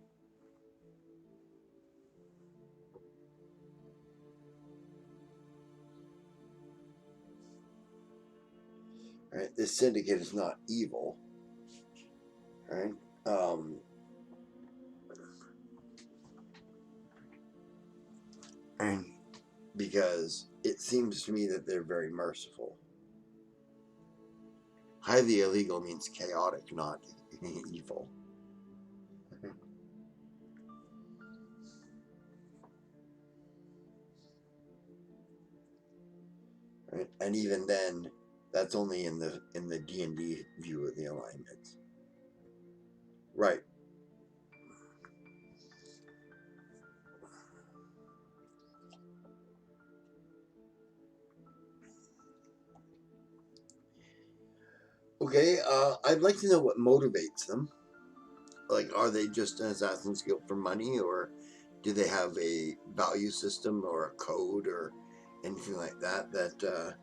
Right? This syndicate is not evil. Right? Um, and because it seems to me that they're very merciful. Highly illegal means chaotic, not evil. Right? And even then, that's only in the D&D view of the alignments. Right. Okay, I'd like to know what motivates them. Like, are they just an Assassin's Guild for money, or do they have a value system or a code or anything like that that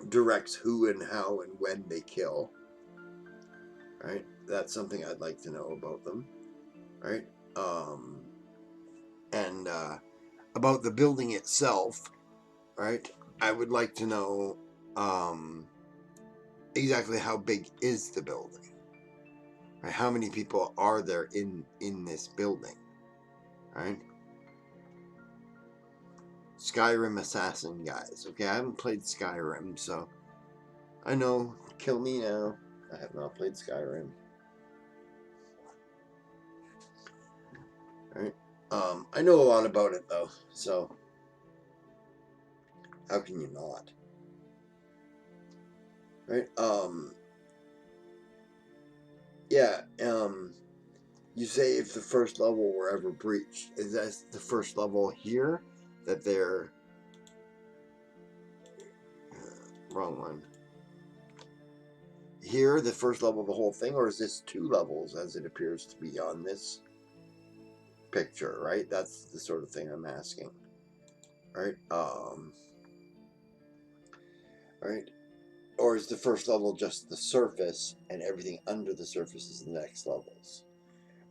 directs who and how and when they kill? Right, that's something I'd like to know about them. Right, and about the building itself. Right, I would like to know exactly how big is the building. Right, how many people are there in this building? Right. Skyrim assassin guys. Okay, I haven't played Skyrim, so I know. Kill me now. I have not played Skyrim. Right. I know a lot about it though, so how can you not? Right. Yeah. You say if the first level were ever breached, is that the first level here that they're wrong one? Here, the first level of the whole thing, or is this 2 levels as it appears to be on this picture? Right. That's the sort of thing I'm asking. Right. Right. Or is the first level just the surface and everything under the surface is the next levels?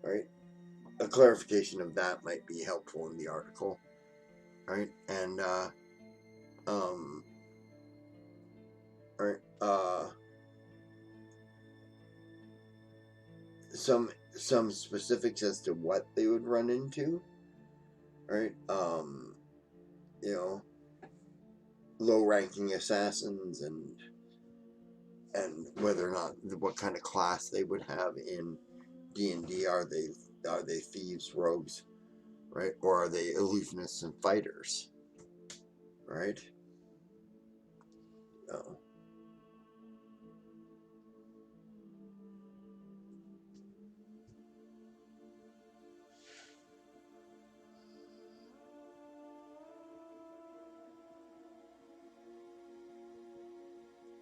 Right? A clarification of that might be helpful in the article. Right? And right, some specifics as to what they would run into. Right? You know, low ranking assassins and whether or not what kind of class they would have in D&D. Are they thieves, rogues, right? Or are they illusionists and fighters, right? Oh.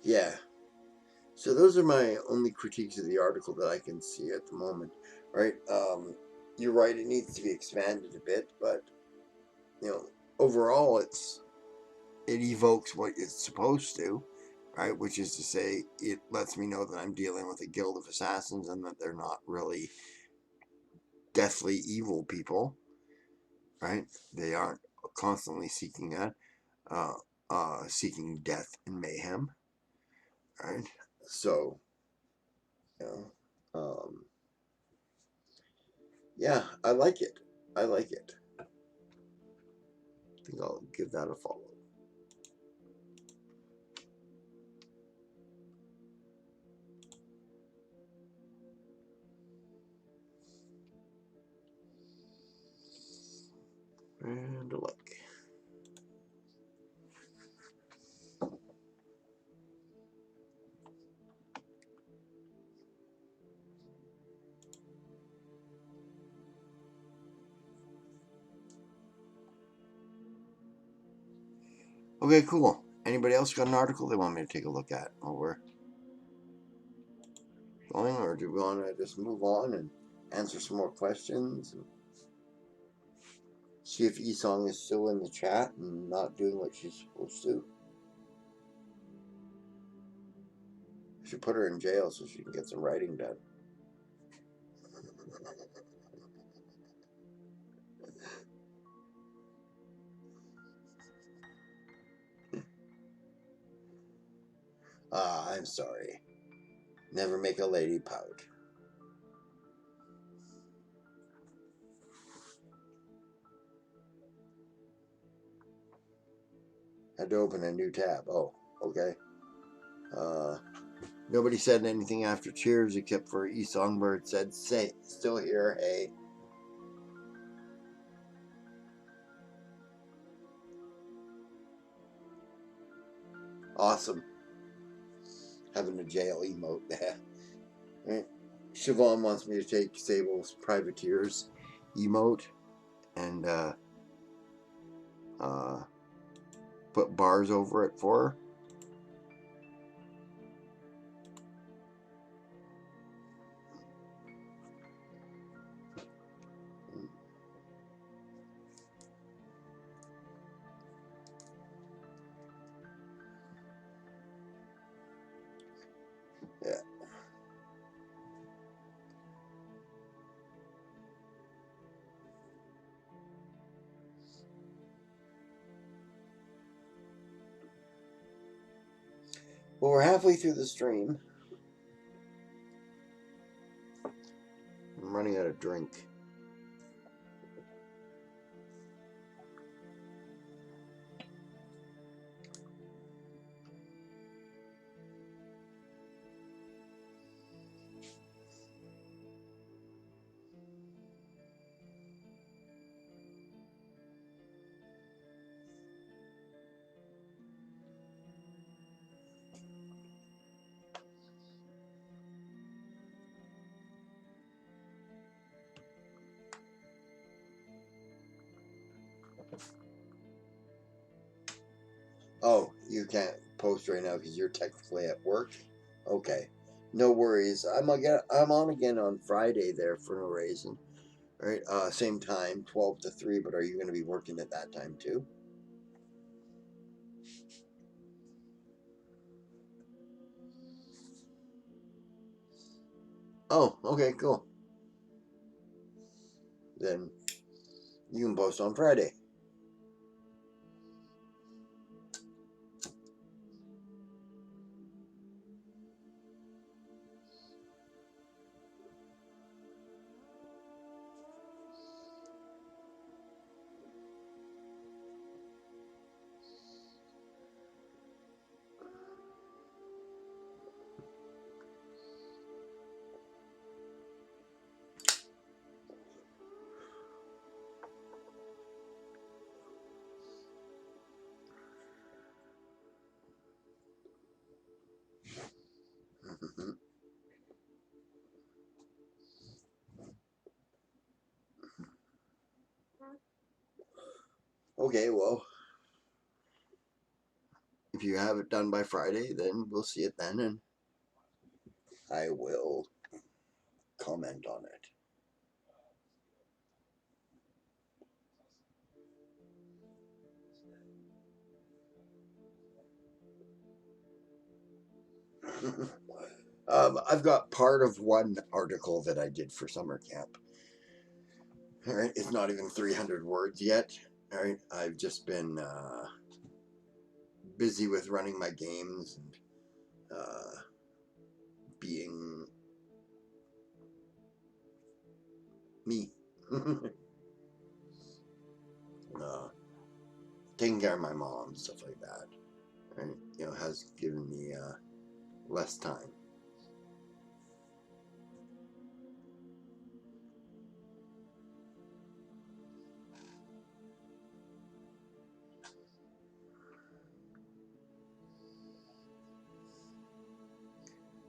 Yeah. So those are my only critiques of the article that I can see at the moment, right? You're right; it needs to be expanded a bit, but you know, overall, it evokes what it's supposed to, right? Which is to say, it lets me know that I'm dealing with a guild of assassins and that they're not really deathly evil people, right? They aren't constantly seeking that, seeking death and mayhem, right? So, you know, yeah, I like it. I like it. I think I'll give that a follow. And a like. Okay, cool. Anybody else got an article they want me to take a look at while we're going, or do we want to just move on and answer some more questions and see if Esong is still in the chat and not doing what she's supposed to? should put her in jail so she can get some writing done. Ah, I'm sorry. Never make a lady pout. Had to open a new tab. Oh, okay. Nobody said anything after cheers except for E Songbird said, "Say, still here, hey." Awesome. Having a jail emote there. Right. Siobhan wants me to take Sable's Privateers emote and put bars over it for her. Yeah. Well, we're halfway through the stream. I'm running out of drink. Oh, you can't post right now because you're technically at work? Okay. No worries. I'm on again on Friday there for no reason. All right. Same time, 12 to 3, but are you going to be working at that time too? Oh, okay, cool. Then you can post on Friday. Okay, well, if you have it done by Friday, then we'll see it then, and I will comment on it. I've got part of one article that I did for summer camp. All right, it's not even 300 words yet. All right, I've just been busy with running my games and being me. Taking care of my mom, stuff like that. Right, has given me less time.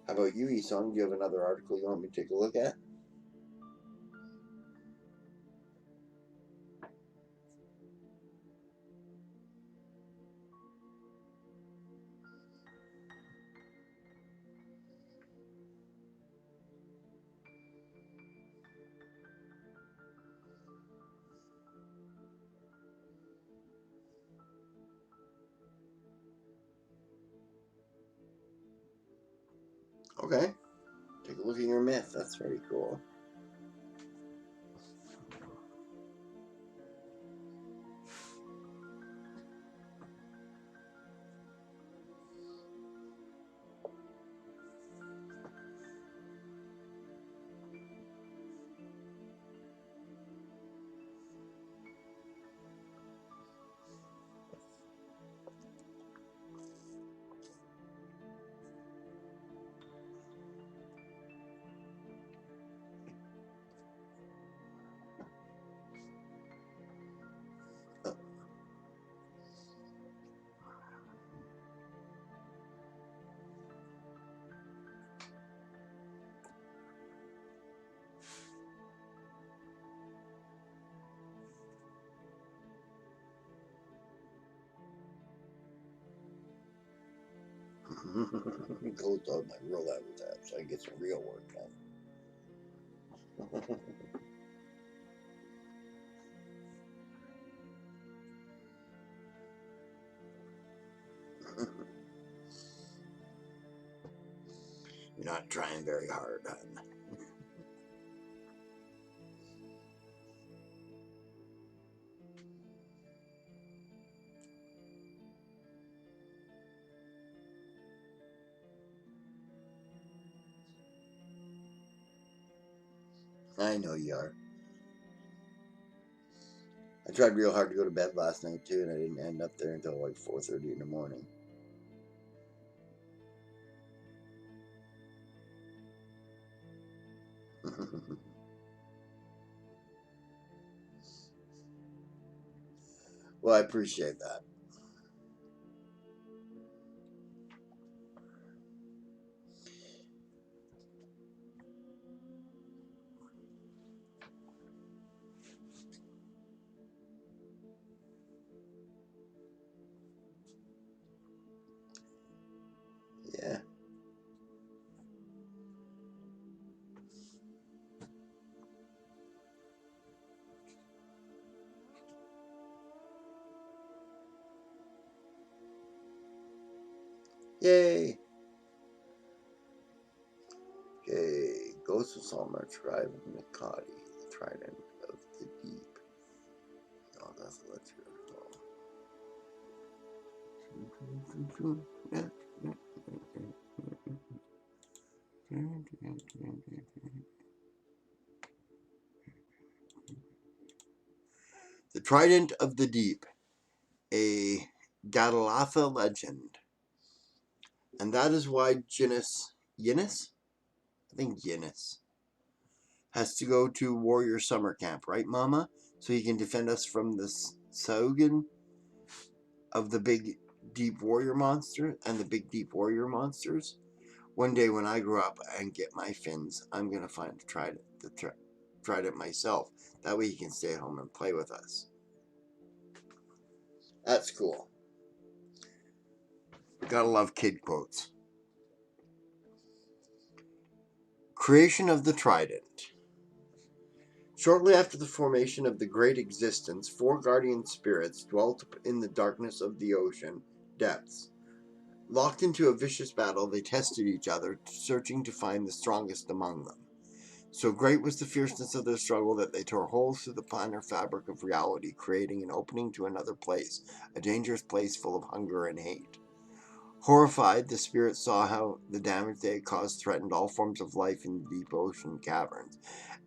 How about you, Esong? Do you have another article you want me to take a look at? Okay. Take a look at your myth. That's very cool. Close out my real avatar so I can get some real work done. You're not trying very hard, hun. I know you are. I tried real hard to go to bed last night too, and I didn't end up there until like 4:30 in the morning. Well, I appreciate that. Yeah. Yay. Okay. Ghost of Salmar tribe of Nikati, the trident of the deep. Oh, that's what's here. The Trident of the Deep, a Gadalatha legend. And that is why Yinnis? I think Yinnis has to go to Warrior Summer Camp, right, Mama? So he can defend us from the Saugan of the big deep warrior monster and the big deep warrior monsters. One day when I grow up and get my fins, I'm going to find the trident myself. That way he can stay at home and play with us. That's cool. Gotta love kid quotes. Creation of the Trident. Shortly after the formation of the Great Existence, 4 guardian spirits dwelt in the darkness of the ocean depths. Locked into a vicious battle, they tested each other, searching to find the strongest among them. So great was the fierceness of their struggle that they tore holes through the planar fabric of reality, creating an opening to another place, a dangerous place full of hunger and hate. Horrified, the spirits saw how the damage they had caused threatened all forms of life in the deep ocean caverns,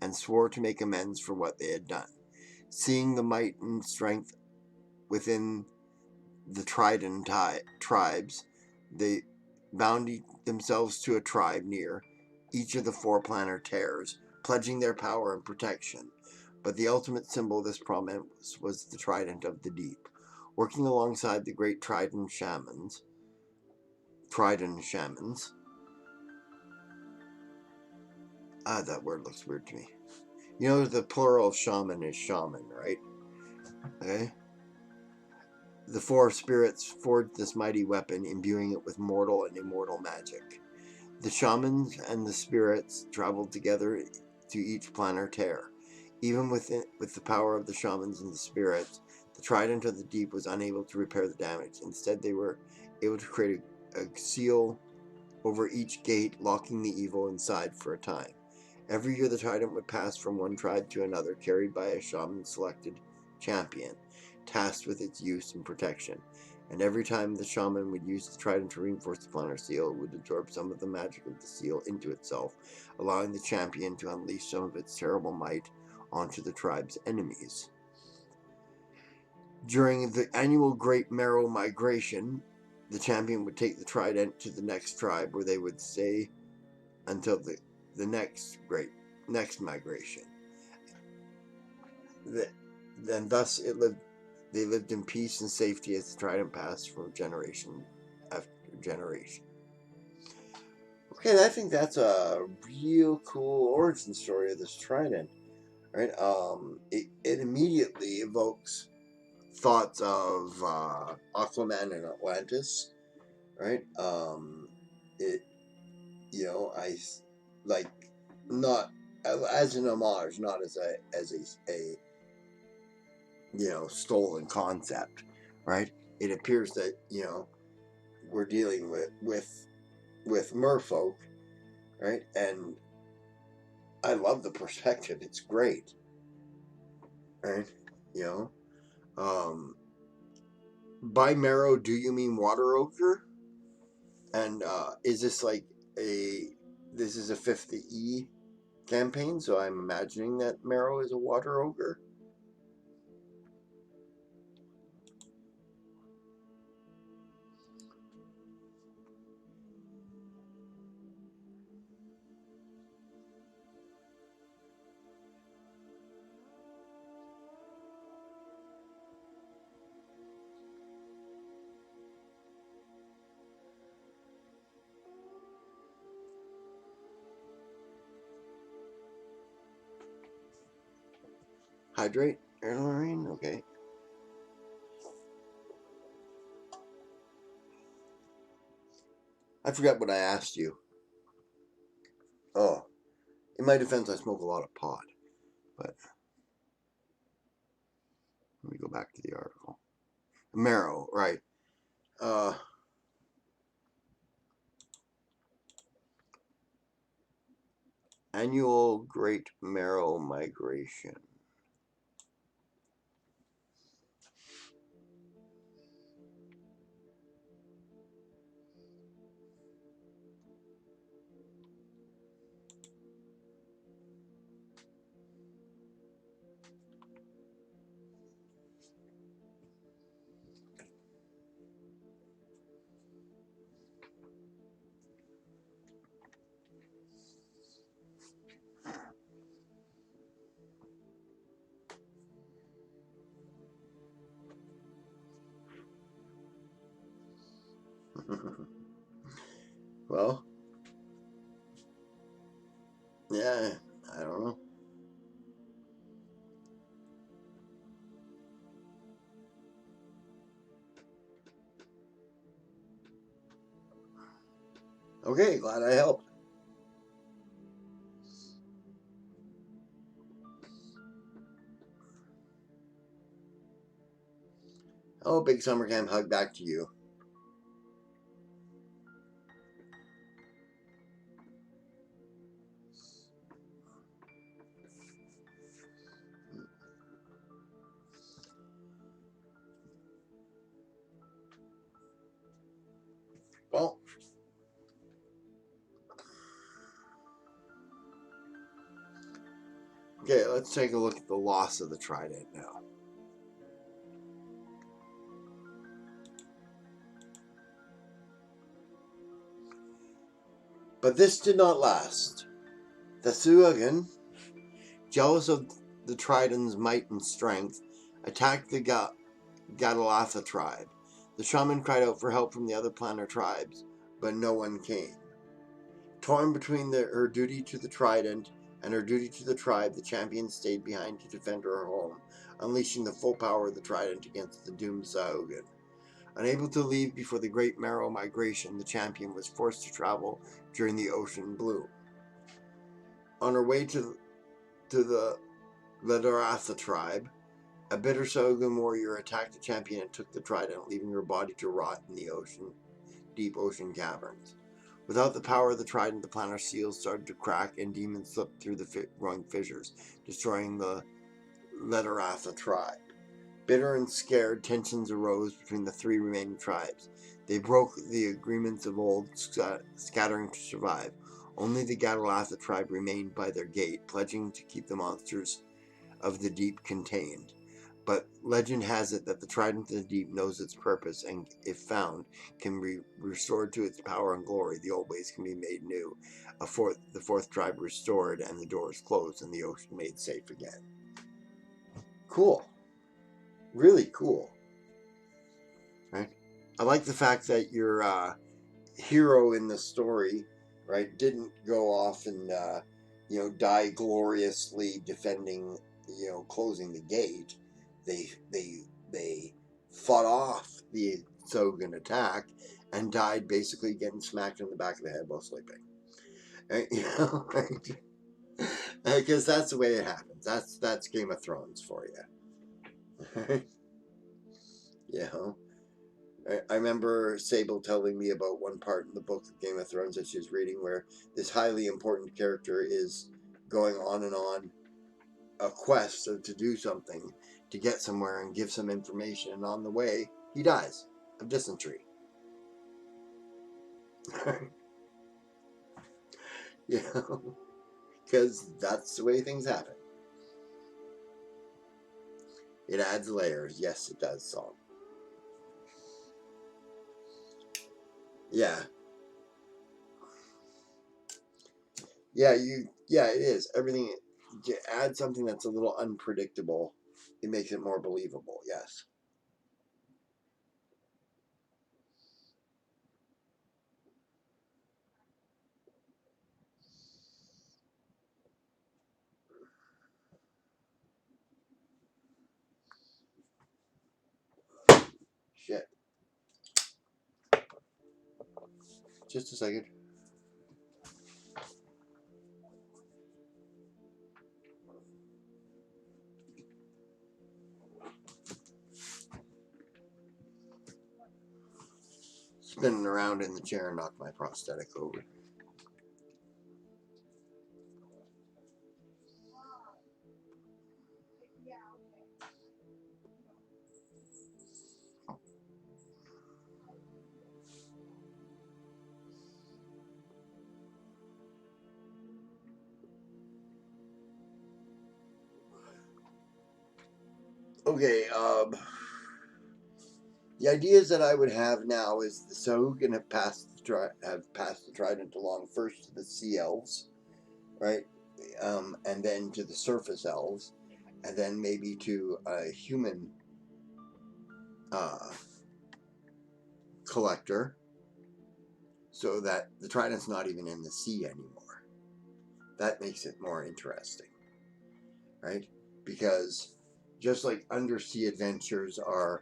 and swore to make amends for what they had done. Seeing the might and strength within the Trident tribes, they bound themselves to a tribe near each of the 4 planar tears, pledging their power and protection. But the ultimate symbol of this promise was the Trident of the Deep. Working alongside the great Trident shamans, that word looks weird to me. You know, the plural of shaman is shaman, right? Okay. The 4 spirits forged this mighty weapon, imbuing it with mortal and immortal magic. The shamans and the spirits traveled together to each planar tear. Even with the power of the shamans and the spirits, the Trident of the Deep was unable to repair the damage. Instead, they were able to create a seal over each gate, locking the evil inside for a time. Every year the trident would pass from one tribe to another, carried by a shaman-selected champion, tasked with its use and protection. And every time the shaman would use the trident to reinforce the planar seal, it would absorb some of the magic of the seal into itself, allowing the champion to unleash some of its terrible might onto the tribe's enemies. During the annual Great Marrow Migration, the champion would take the trident to the next tribe, where they would stay until the next migration. Then thus they lived in peace and safety as the trident passed from generation after generation. Okay, I think that's a real cool origin story of this trident, right? It immediately evokes thoughts of Aquaman and Atlantis, right? It, I like not as an homage, not as a stolen concept, right? It appears that we're dealing with merfolk, right? And I love the perspective; it's great, right? By marrow, do you mean water ogre? And is this like this is a 50E campaign, so I'm imagining that marrow is a water ogre. Hydrate, Erin. Okay. I forgot what I asked you. Oh, in my defense, I smoke a lot of pot, but let me go back to the article. Marrow, right? Annual Great Marrow Migration. Well, yeah, I don't know. Okay, glad I helped. Oh, big summer camp hug back to you. Well, okay, let's take a look at the loss of the trident now. But this did not last. The Thuagan, jealous of the trident's might and strength, attacked the Gadalatha tribe. The shaman cried out for help from the other planar tribes, but no one came. Torn between her duty to the trident and her duty to the tribe, the champion stayed behind to defend her home, unleashing the full power of the trident against the doomed Thuagan. Unable to leave before the Great Marrow Migration, the champion was forced to travel during the Ocean Blue. On her way to the Ledaratha tribe, a bitter Thuagan warrior attacked the champion and took the trident, leaving her body to rot in the deep ocean caverns. Without the power of the trident, the planar seals started to crack and demons slipped through the growing fissures, destroying the Lederatha tribe. Bitter and scared, tensions arose between the three remaining tribes. They broke the agreements of old, scattering to survive. Only the Gadalatha tribe remained by their gate, pledging to keep the monsters of the deep contained. But legend has it that the trident of the deep knows its purpose, and if found, can be restored to its power and glory. The old ways can be made new. The fourth tribe restored, and the doors closed, and the ocean made safe again. Cool. Really cool. Right? I like the fact that your hero in the story, right, didn't go off and die gloriously defending, closing the gate. They fought off the Sogan attack and died basically getting smacked in the back of the head while sleeping. Right? Right? Because that's the way it happens. That's Game of Thrones for you. I remember Sable telling me about one part in the book of Game of Thrones that she was reading where this highly important character is going on a quest to do something, to get somewhere and give some information, and on the way, he dies of dysentery. Because that's the way things happen. It adds layers. Yes, it does, Salt. Yeah. Yeah, it is. Everything, you add something that's a little unpredictable, it makes it more believable, yes. Shit. Just a second. Spinning around in the chair and knocked my prosthetic over. Okay, the ideas that I would have now is the Sahugin have passed the trident along first to the sea elves, right? And then to the surface elves, and then maybe to a human collector, so that the trident's not even in the sea anymore. That makes it more interesting, right? Because just like undersea adventures are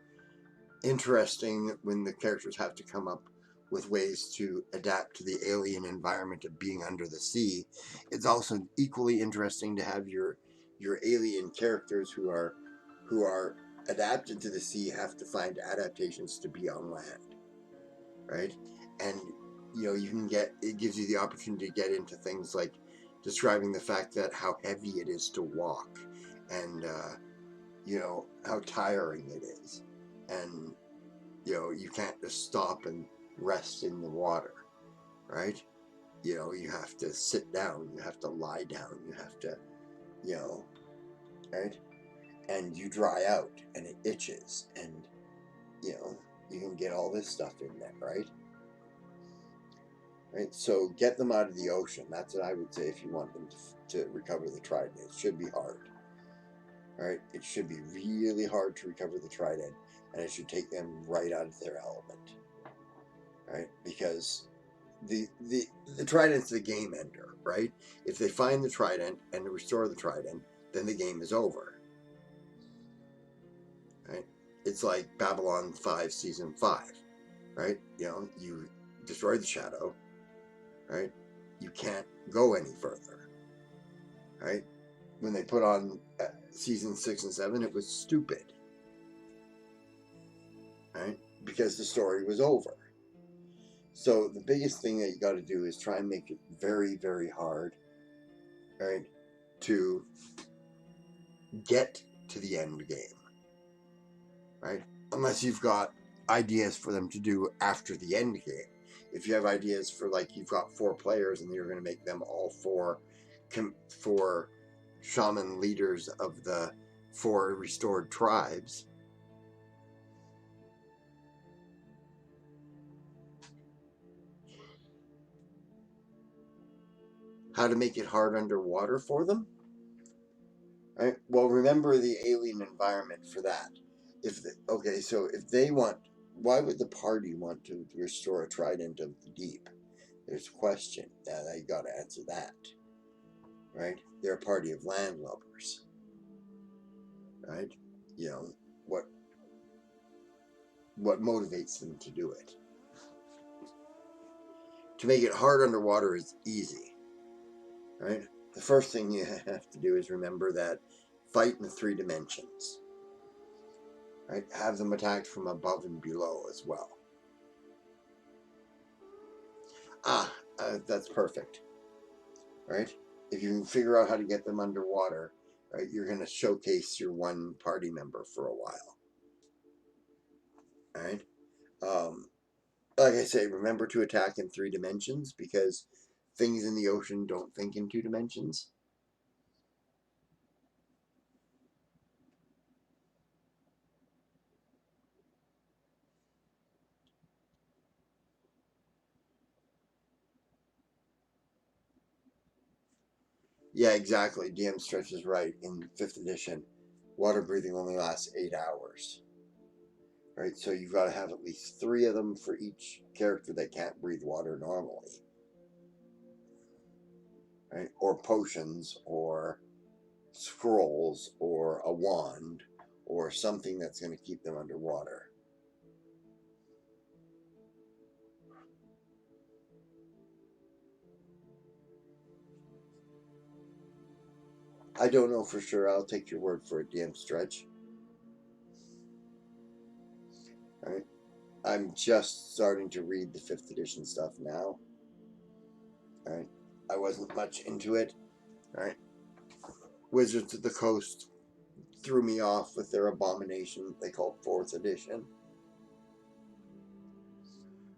interesting when the characters have to come up with ways to adapt to the alien environment of being under the sea, it's also equally interesting to have your alien characters who are adapted to the sea have to find adaptations to be on land, right? And you can it gives you the opportunity to get into things like describing the fact that how heavy it is to walk, and how tiring it is, and you can't just stop and rest in the water, right? You have to sit down, you have to lie down, you have to, right? And you dry out and it itches, and you can get all this stuff in there, right? Right? So get them out of the ocean. That's what I would say if you want them to recover the trident. It should be hard. Right? It should be really hard to recover the trident, and it should take them right out of their element. Right? Because the trident's the game ender, right? If they find the trident and restore the trident, then the game is over. Right? It's like Babylon 5 season 5, right? You destroy the shadow, right? You can't go any further, right? When they put on season 6 and 7, it was stupid, right? Because the story was over. So the biggest thing that you got to do is try and make it very, very hard, right, to get to the end game, right? Unless you've got ideas for them to do after the end game. If you have ideas for, like, you've got 4 players and you're going to make them all four shaman leaders of the 4 restored tribes. How to make it hard underwater for them? Right? Well, remember the alien environment for that. So if they want, why would the party want to restore a trident of the deep? There's a question. Now you got to answer that, right? They're a party of landlubbers, right? You know what? What motivates them to do it? To make it hard underwater is easy, right? The first thing you have to do is remember that fight in 3 dimensions, right? Have them attacked from above and below as well. That's perfect, right? If you can figure out how to get them underwater, right, you're going to showcase your one party member for a while, right? Like I say, remember to attack in 3 dimensions because things in the ocean don't think in 2 dimensions. Yeah, exactly. DM Stretch is right. In 5th edition, water breathing only lasts 8 hours. Right, so you've got to have at least 3 of them for each character that can't breathe water normally. Right, or potions, or scrolls, or a wand, or something that's going to keep them underwater. I don't know for sure. I'll take your word for it, DM Stretch. All right. I'm just starting to read the 5th edition stuff now. All right. I wasn't much into it. All right. Wizards of the Coast threw me off with their abomination they called 4th edition.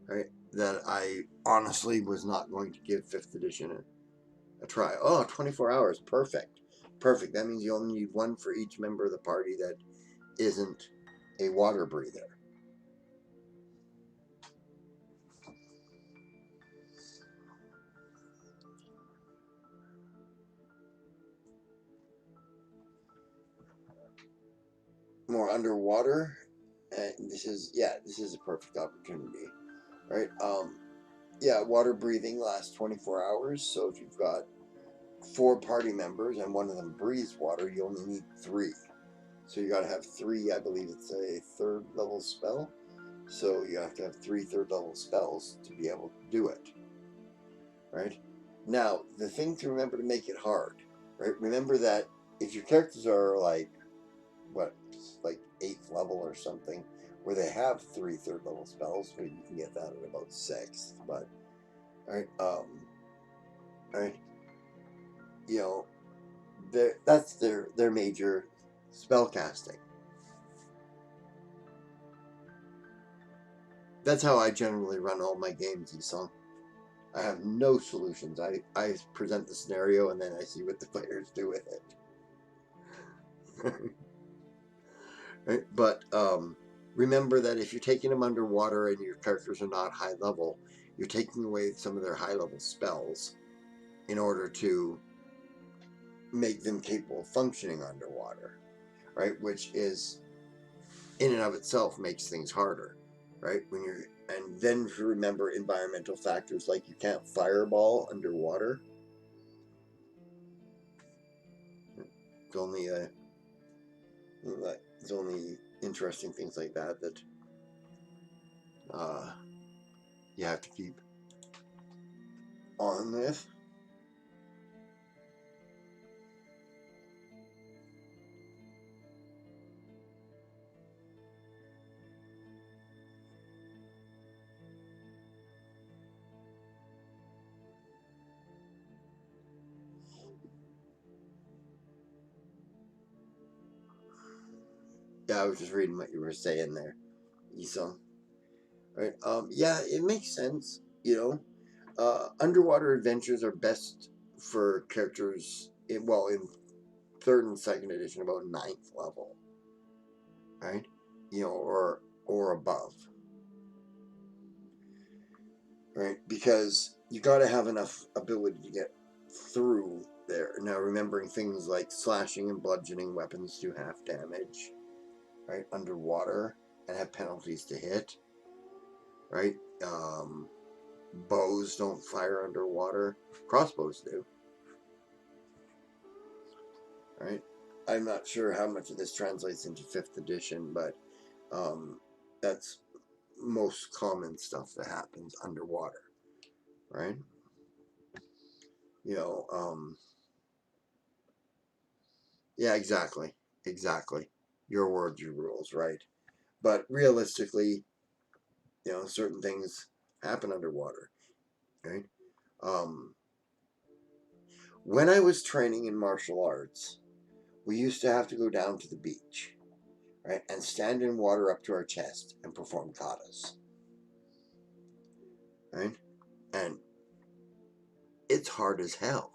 Right. That I honestly was not going to give 5th edition a try. Oh, 24 hours. Perfect. Perfect. That means you only need 1 for each member of the party that isn't a water breather. More underwater, and this is a perfect opportunity, right? Water breathing lasts 24 hours. So if you've got 4 party members and one of them breathes water, you only need 3. So you got to have 3. I believe it's a 3rd level spell. So you have to have 3 3rd level spells to be able to do it, right? Now the thing to remember to make it hard, right? Remember that if your characters are like 8th level or something, where they have 3 3rd level spells, maybe you can get that at about 6th. But all right, you know, that's their major spell casting. That's how I generally run all my games, Esong. I have no solutions. I present the scenario and then I see what the players do with it. Right? But remember that if you're taking them underwater and your characters are not high level, you're taking away some of their high level spells in order to make them capable of functioning underwater, right? Which is, in and of itself, makes things harder, right? And then remember environmental factors like you can't fireball underwater. It's only interesting things like that you have to keep on with. Yeah, I was just reading what you were saying there, Esau. Right. Yeah, it makes sense. Underwater adventures are best for characters in third and second edition, about ninth level, right? Or above, right? Because you got to have enough ability to get through there. Now, remembering things like slashing and bludgeoning weapons do half damage, right? Underwater and have penalties to hit, right? Bows don't fire underwater. Crossbows do, right? I'm not sure how much of this translates into 5th edition, but that's most common stuff that happens underwater, right? You know, yeah, exactly. Exactly. Your words, your rules, right? But realistically, certain things happen underwater, right? Um, when I was training in martial arts, we used to have to go down to the beach, right, and stand in water up to our chest and perform katas, right? And it's hard as hell,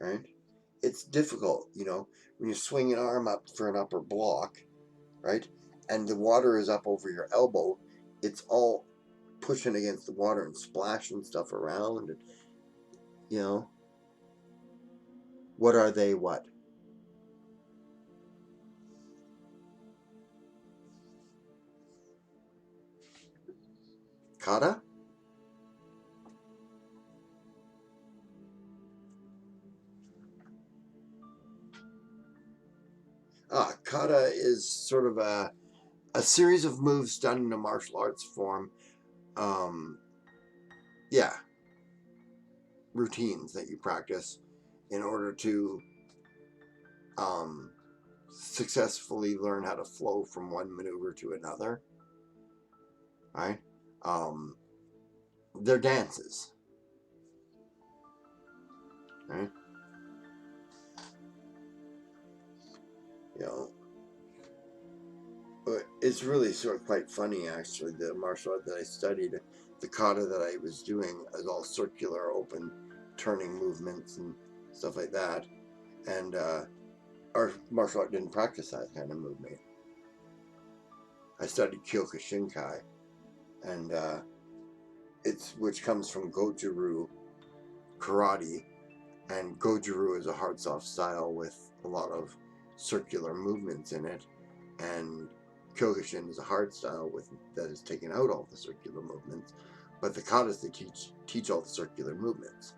right? It's difficult, when you swing an arm up for an upper block, right, and the water is up over your elbow, it's all pushing against the water and splashing stuff around, and you know, what are they? What kata? Kata is sort of a series of moves done in a martial arts form. Um, yeah, routines that you practice in order to um, successfully learn how to flow from one maneuver to another. Right? Um, they're dances. Right? You know, but it's really sort of quite funny actually. The martial art that I studied, the kata that I was doing, is all circular, open, turning movements and stuff like that. And our martial art didn't practice that kind of movement. I studied Kyokushinkai, and it's which comes from Goju karate, and Goju is a hard soft style with a lot of circular movements in it, and Kyokushin is a hard style that has taken out all the circular movements, but the katas they teach all the circular movements.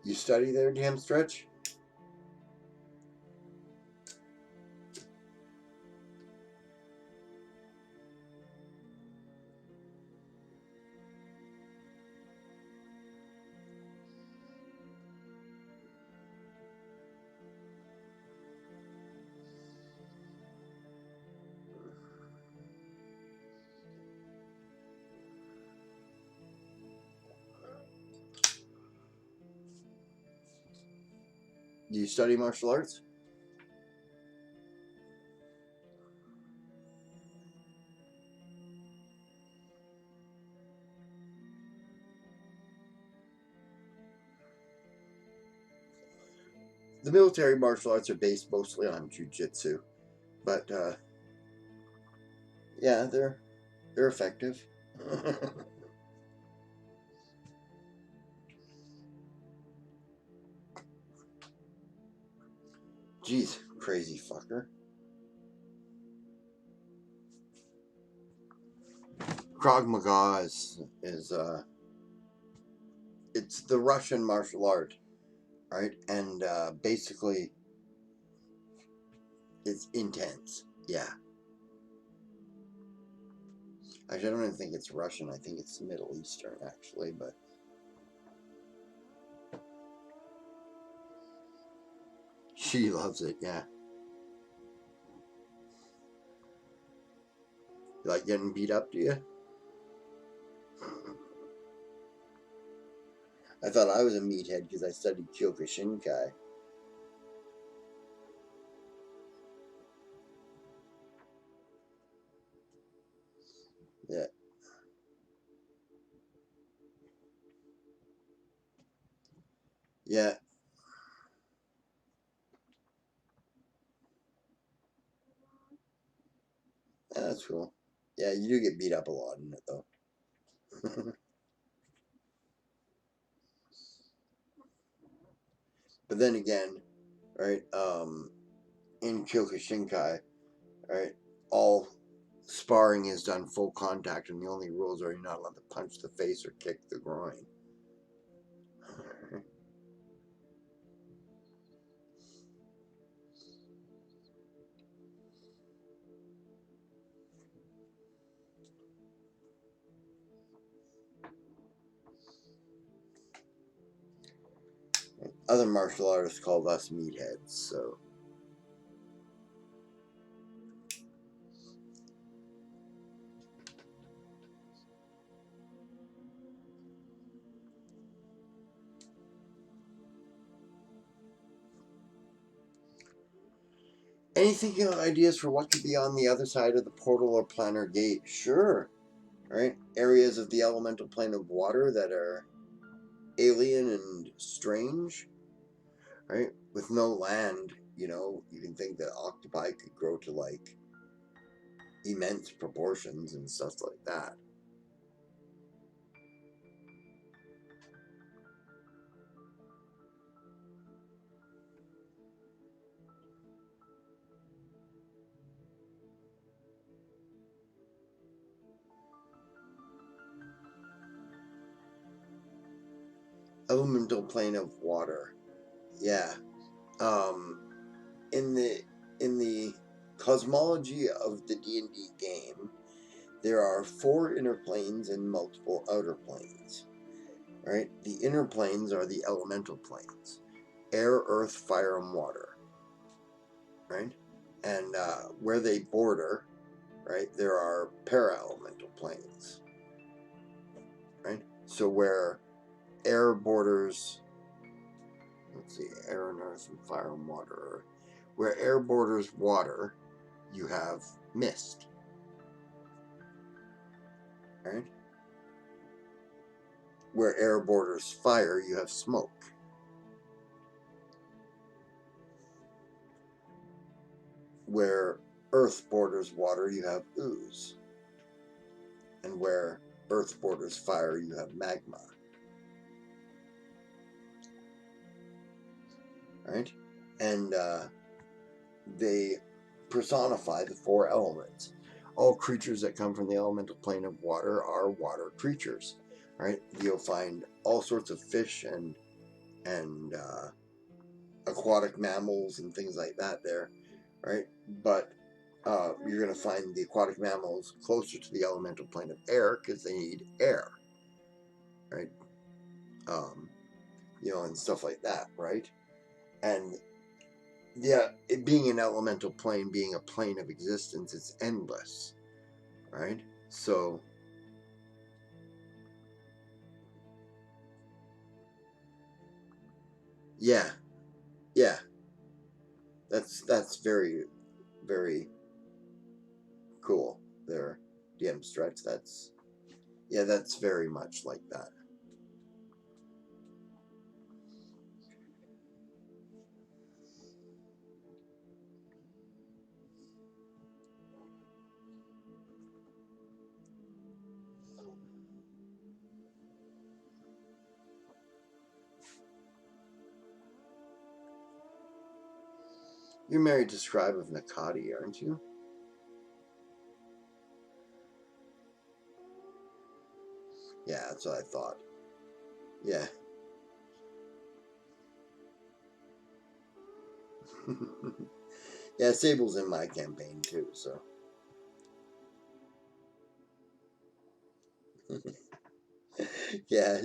You study there, damn stretch? Do you study martial arts? The military martial arts are based mostly on jujitsu, but yeah, they're effective. Jeez, crazy fucker. Krav Maga is it's the Russian martial art, right? And basically, it's intense. Yeah. Actually, I don't even think it's Russian. I think it's Middle Eastern, actually. But she loves it. Yeah. You like getting beat up, do you? I thought I was a meathead because I studied Kyokushinkai. Yeah. Yeah. That's cool. Yeah, you do get beat up a lot in it, though. But then again, right, in Kyokushinkai, right, all sparring is done full contact, and the only rules are you're not allowed to punch the face or kick the groin. Other martial artists call us meatheads, so. Any thinking of ideas for what could be on the other side of the portal or planar gate? Sure. Right? Areas of the elemental plane of water that are alien and strange. Right? With no land, you can think that octopi could grow to like immense proportions and stuff like that. Elemental plane of water. Yeah. Um, in the cosmology of the D&D game, there are 4 inner planes and multiple outer planes. Right? The inner planes are the elemental planes: air, earth, fire, and water. Right? And where they border, right, there are para-elemental planes. Right? So where air borders, let's see, air and earth and fire and water. Where air borders water, you have mist. Right? Where air borders fire, you have smoke. Where earth borders water, you have ooze. And where earth borders fire, you have magma. Right? And they personify the 4 elements. All creatures that come from the elemental plane of water are water creatures. Right? You'll find all sorts of fish and aquatic mammals and things like that there, right? But you're going to find the aquatic mammals closer to the elemental plane of air because they need air, right? Um, and stuff like that, right? And yeah, it being an elemental plane, being a plane of existence, it's endless, right? So yeah, yeah, that's very, very cool there, DM Stretch. That's very much like that. You're married to Scribe of Nakati, aren't you? Yeah, that's what I thought. Yeah. Yeah, Sable's in my campaign too, so. Yeah,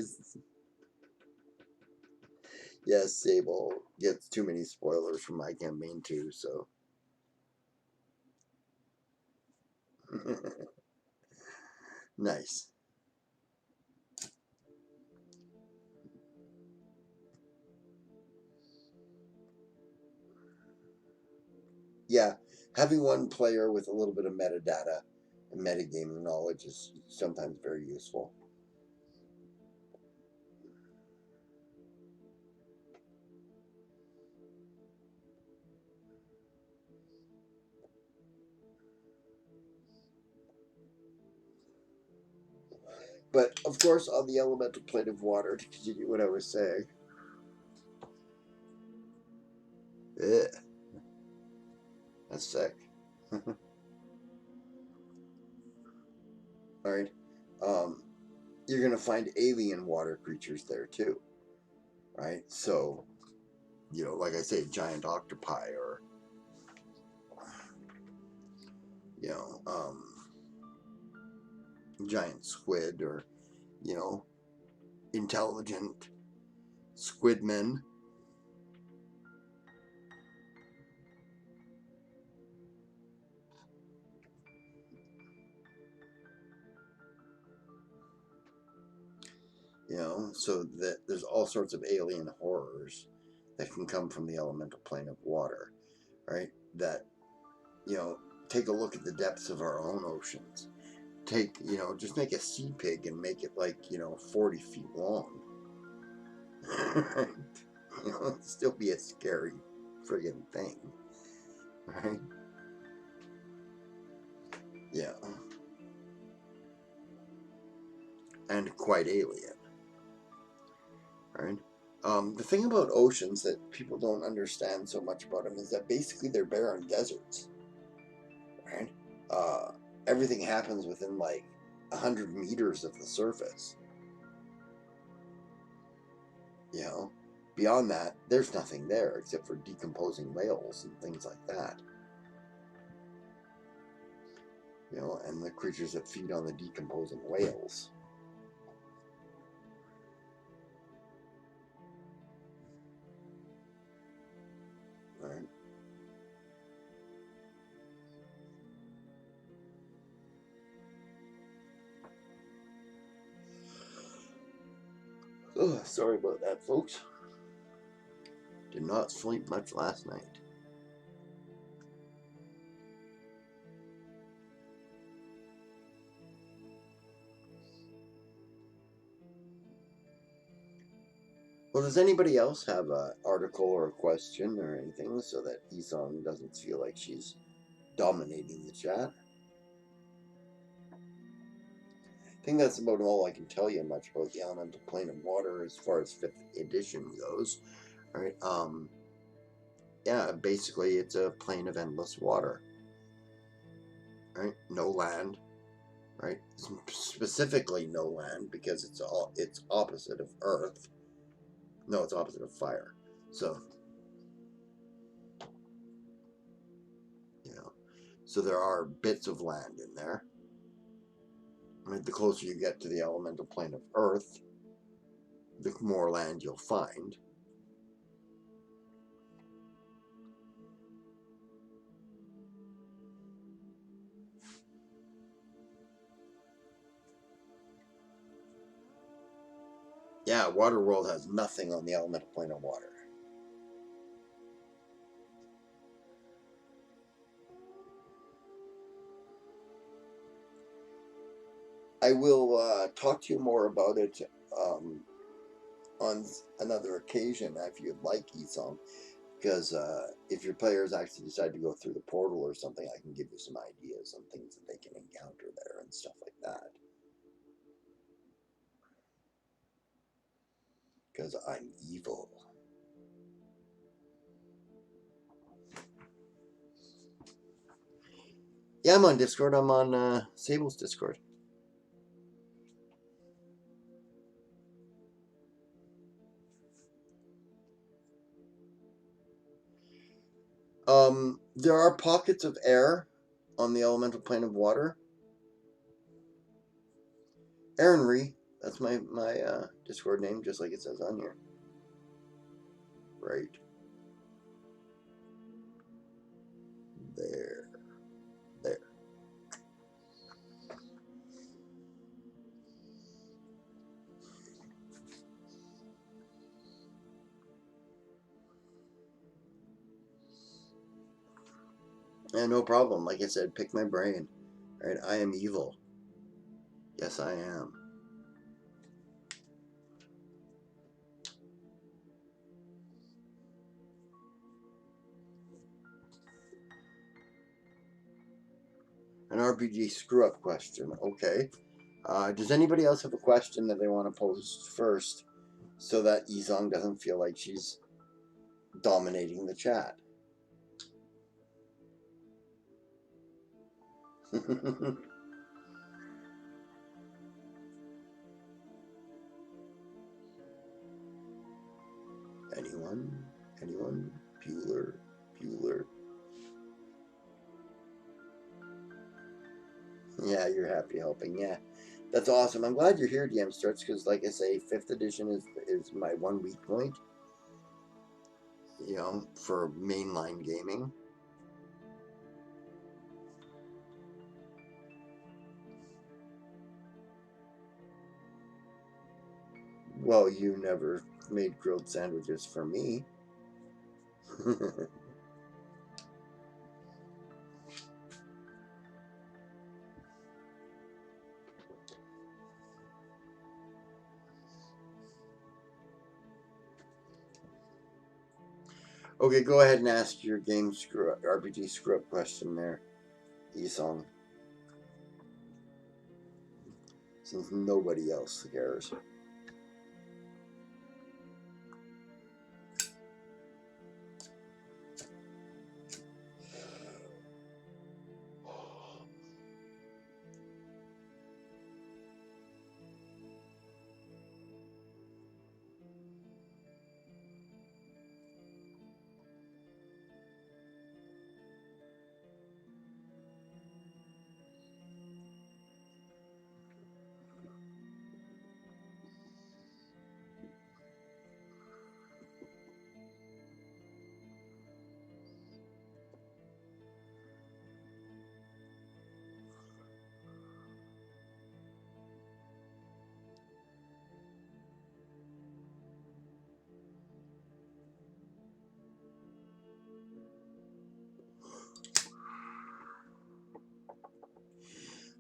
yeah, Sable gets too many spoilers from my campaign too, so. Nice. Yeah, having one player with a little bit of metadata and metagaming knowledge is sometimes very useful. But of course, on the elemental plane of water, to continue what I was saying, that's sick. All right, you're gonna find alien water creatures there too, right? So, like I say, giant octopi, or you know, giant squid, or intelligent squidmen. So that there's all sorts of alien horrors that can come from the elemental plane of water, right? That, take a look at the depths of our own oceans. Just make a sea pig and make it like, 40 feet long. It'd still be a scary friggin' thing, right? Yeah. And quite alien, right? The thing about oceans that people don't understand so much about them is that basically they're barren deserts, right? Uh, Everything happens within like 100 meters of the surface. Beyond that, there's nothing there except for decomposing whales and things like that. And the creatures that feed on the decomposing whales. Right? Oh, sorry about that, folks. Did not sleep much last night. Well, does anybody else have an article or a question or anything so that Isan doesn't feel like she's dominating the chat? I think that's about all I can tell you much about the elemental plane of water as far as 5th edition goes. Right? Yeah, basically it's a plane of endless water. Right? No land. Right? Specifically no land because it's opposite of Earth. No, it's opposite of fire. So, so there are bits of land in there. Right? The closer you get to the elemental plane of Earth, the more land you'll find. Yeah, Waterworld has nothing on the elemental plane of water. I will talk to you more about it on another occasion if you'd like, Esam, because if your players actually decide to go through the portal or something, I can give you some ideas on things that they can encounter there and stuff like that. Because I'm evil. Yeah, I'm on Discord. I'm on Sable's Discord. There are pockets of air on the elemental plane of water. Erin Righ, that's my Discord name, just like it says on here. Right there. Yeah, no problem. Like I said, pick my brain. Right? I am evil. Yes, I am. An RPG screw up question. Okay. Does anybody else have a question that they want to pose first so that Izong doesn't feel like she's dominating the chat? Anyone? Anyone? Bueller? Bueller? Yeah, you're happy helping. Yeah, that's awesome. I'm glad you're here, DM Struts, because, like I say, 5th edition is my one weak point. You know, for mainline gaming. Well, you never made grilled sandwiches for me. Okay, go ahead and ask your game screw up, RPG screw up question there, Isong. Since nobody else cares.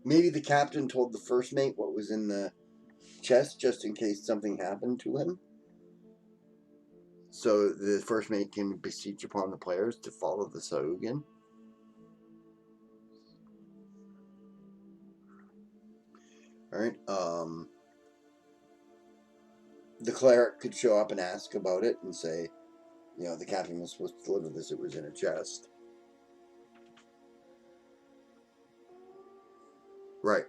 Maybe the captain told the first mate what was in the chest just in case something happened to him. So the first mate can beseech upon the players to follow the Saugan. Alright, the cleric could show up and ask about it and say, you know, the captain was supposed to deliver this, it was in a chest. Right.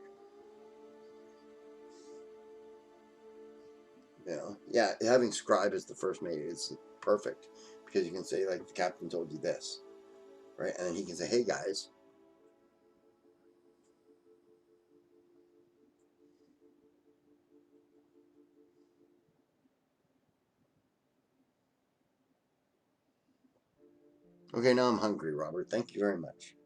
You know, yeah, having scribe as the first mate is perfect because you can say, like, the captain told you this, right? And then he can say, hey guys. Okay, now I'm hungry, Robert. Thank you very much.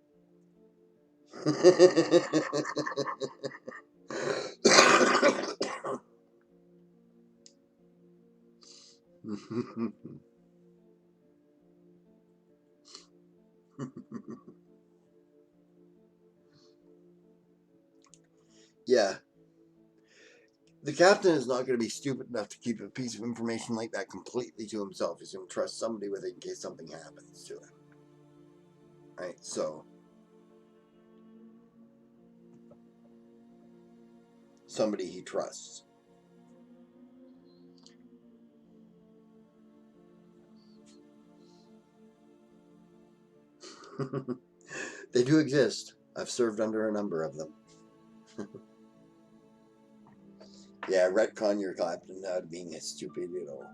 Yeah. The captain is not going to be stupid enough to keep a piece of information like that completely to himself. He's going to trust somebody with it in case something happens to him. Right? So, somebody he trusts. They do exist. I've served under a number of them. Yeah, retcon your captain out being a stupid, you know.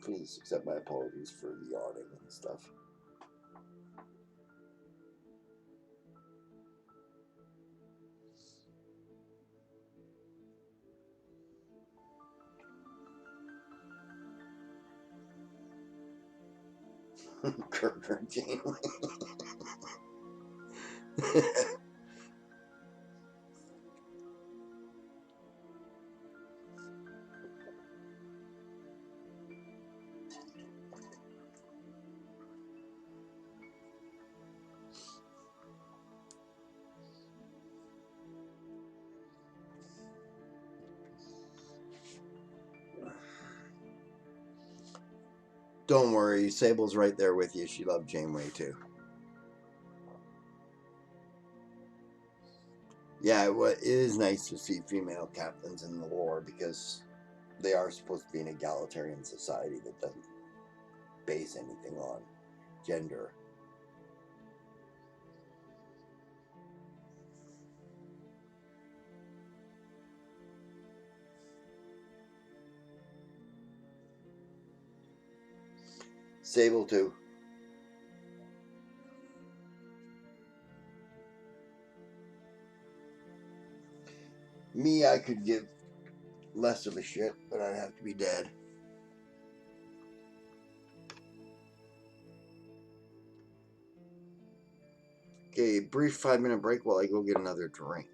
Please accept my apologies for the yawning and stuff. Kirker Janeway. Don't worry, Sable's right there with you. She loved Janeway too. Yeah, it is nice to see female captains in the lore because they are supposed to be an egalitarian society that doesn't base anything on gender. Sable too. Me, I could give less of a shit, but I'd have to be dead. Okay, brief 5-minute break while I go get another drink.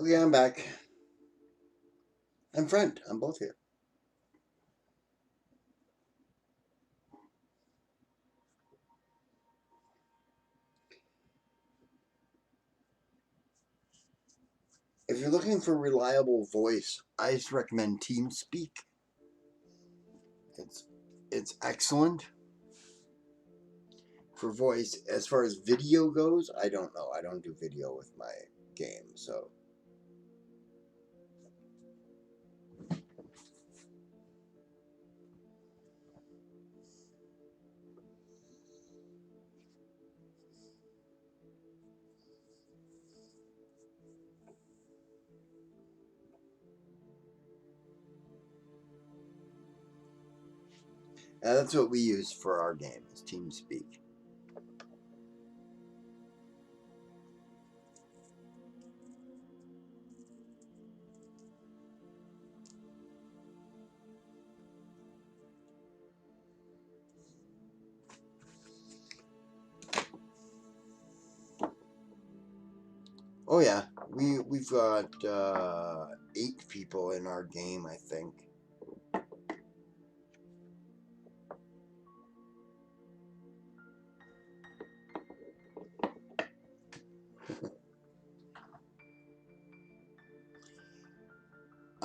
Okay, I'm back. I'm friend. I'm both here. If you're looking for reliable voice, I just recommend TeamSpeak. It's it's excellent for voice. As far as video goes, I don't know. I don't do video with my game, so that's what we use for our game is TeamSpeak. Oh yeah, we've got 8 people in our game, I think.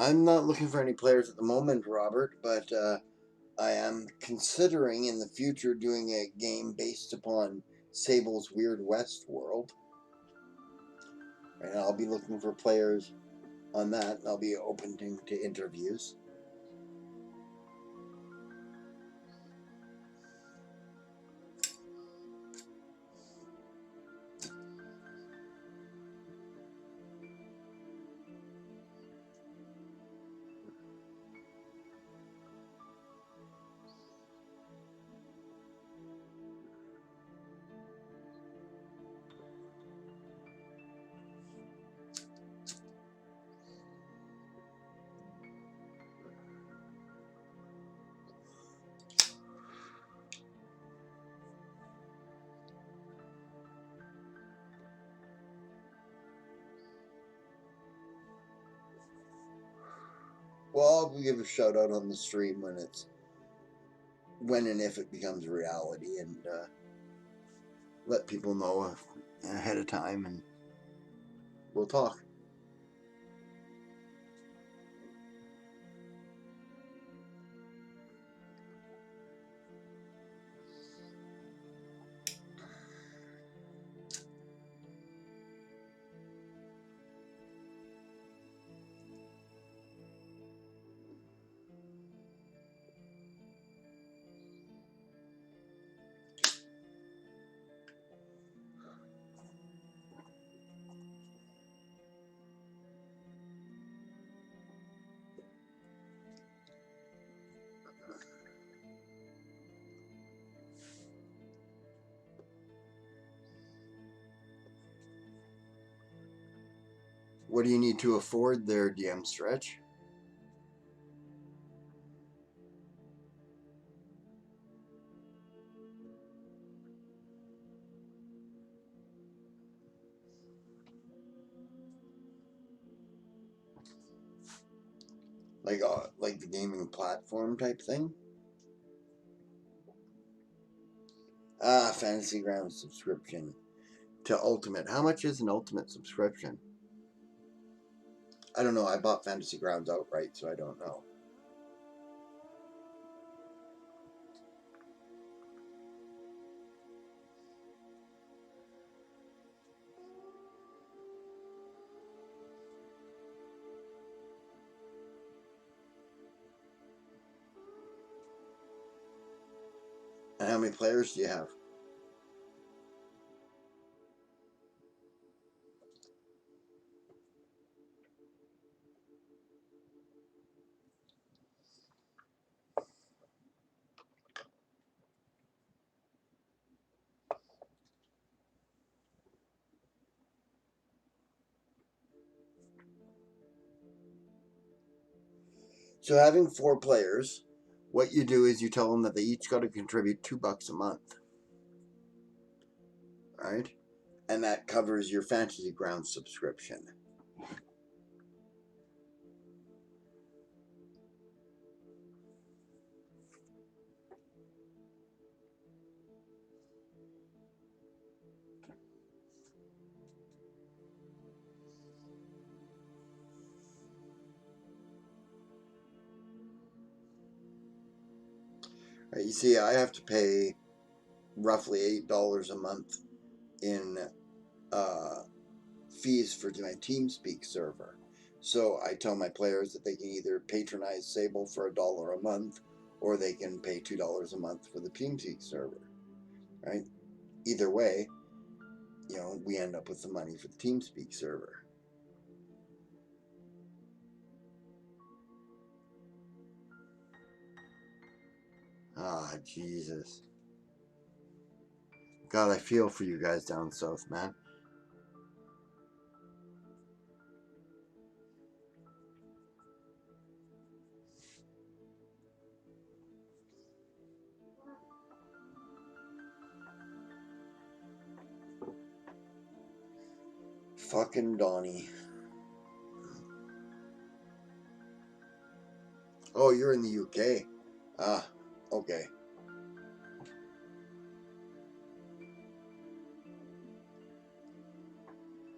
I'm not looking for any players at the moment, Robert, but I am considering in the future doing a game based upon Sable's Weird West world. And I'll be looking for players on that. I'll be open to interviews. Well, I'll give a shout out on the stream when and if it becomes a reality, and let people know ahead of time, and we'll talk. What do you need to afford there, DM Stretch? Like the gaming platform type thing? Fantasy Ground subscription to Ultimate. How much is an Ultimate subscription? I don't know. I bought Fantasy Grounds outright, so I don't know. And how many players do you have? So having 4 players, what you do is you tell them that they each got to contribute $2 a month, right? And that covers your Fantasy Grounds subscription. Right, you see, I have to pay roughly $8 a month in fees for my TeamSpeak server. So I tell my players that they can either patronize Sable for $1 a month, or they can pay $2 a month for the TeamSpeak server. Right? Either way, we end up with the money for the TeamSpeak server. Ah, Jesus. God, I feel for you guys down south, man. Fucking Donnie. Oh, you're in the UK. Ah, okay.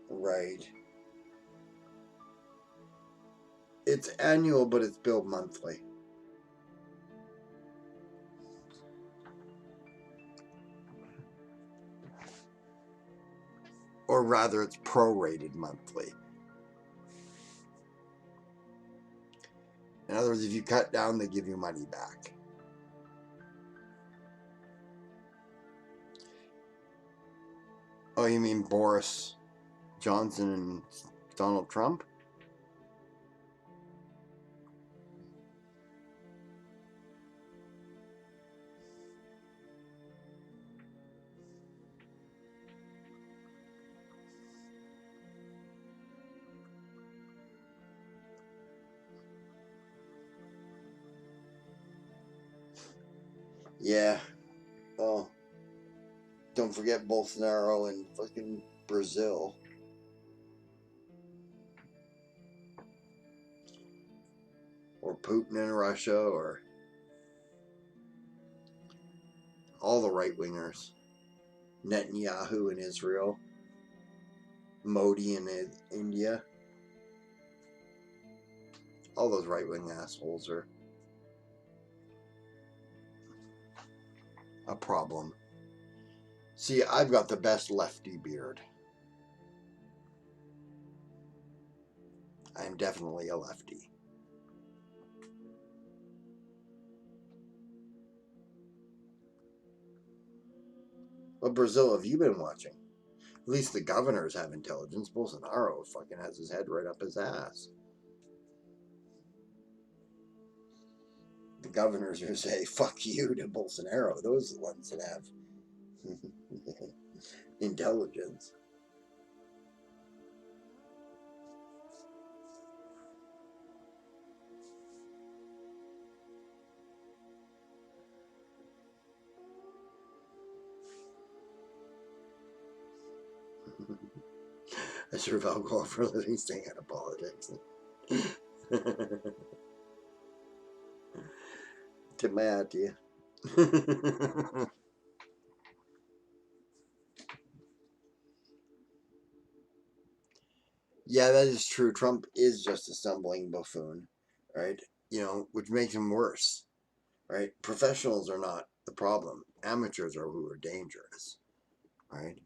Right. It's annual, but it's billed monthly. Or rather, it's prorated monthly. In other words, if you cut down, they give you money back. Oh, you mean Boris Johnson and Donald Trump? Yeah. Oh, don't forget Bolsonaro and fucking Brazil. Or Putin in Russia, or all the right wingers. Netanyahu in Israel. Modi in India. All those right wing assholes are a problem. See, I've got the best lefty beard. I'm definitely a lefty. What Brazil have you been watching? At least the governors have intelligence. Bolsonaro fucking has his head right up his ass. The governors who say "fuck you" to Bolsonaro, those are the ones that have intelligence. I serve alcohol for a living, staying out of politics. Tip my hat to you. Yeah, that is true. Trump is just a stumbling buffoon, right? Which makes him worse, right? Professionals are not the problem. Amateurs are who are dangerous, right?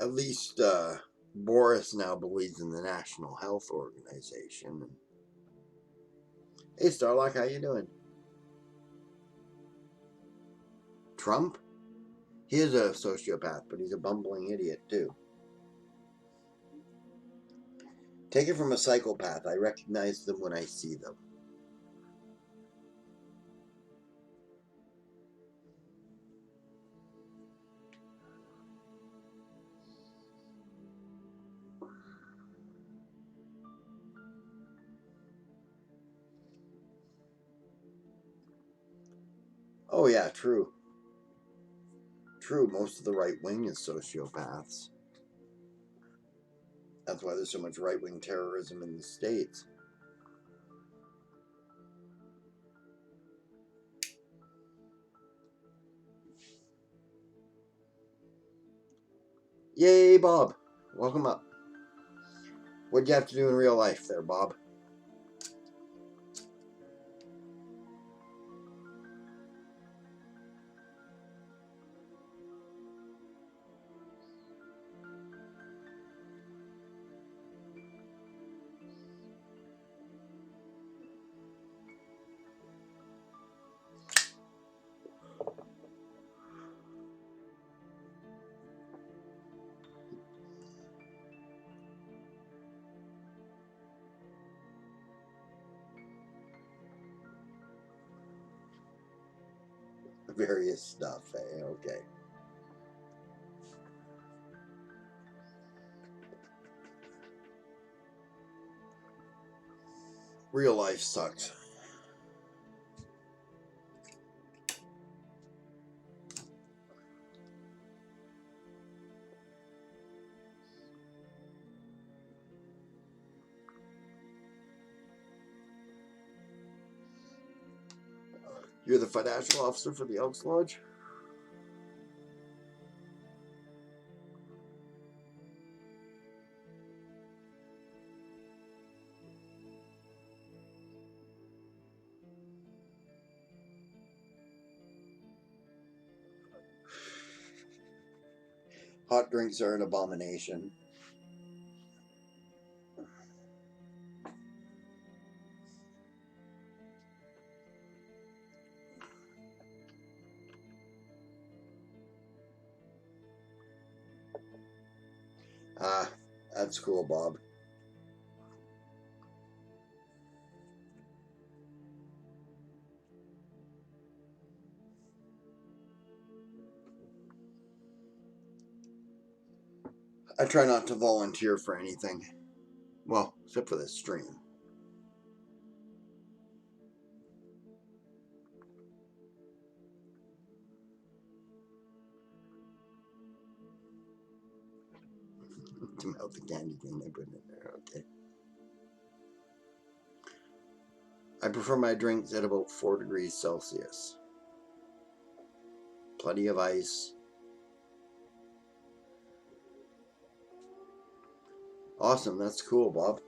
At least Boris now believes in the National Health Organization. Hey, Starlock, how you doing? Trump? He is a sociopath, but he's a bumbling idiot, too. Take it from a psychopath. I recognize them when I see them. Oh, yeah, true. True, most of the right wing is sociopaths. That's why there's so much right wing terrorism in the States. Yay, Bob. Welcome up. What'd you have to do in real life there, Bob? Various stuff, eh? Okay. Real life sucks. You're the financial officer for the Elks Lodge? Hot drinks are an abomination. Ah, that's cool, Bob. I try not to volunteer for anything. Well, except for this stream. To melt the candy thing they put in there, okay. I prefer my drinks at about 4 degrees Celsius. Plenty of ice. Awesome, that's cool, Bob.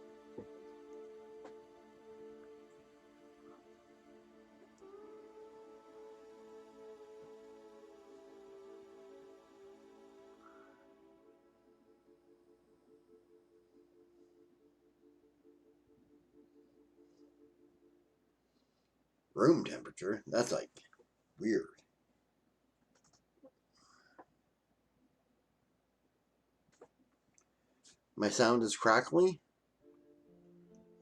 Room temperature? That's like weird. My sound is crackly?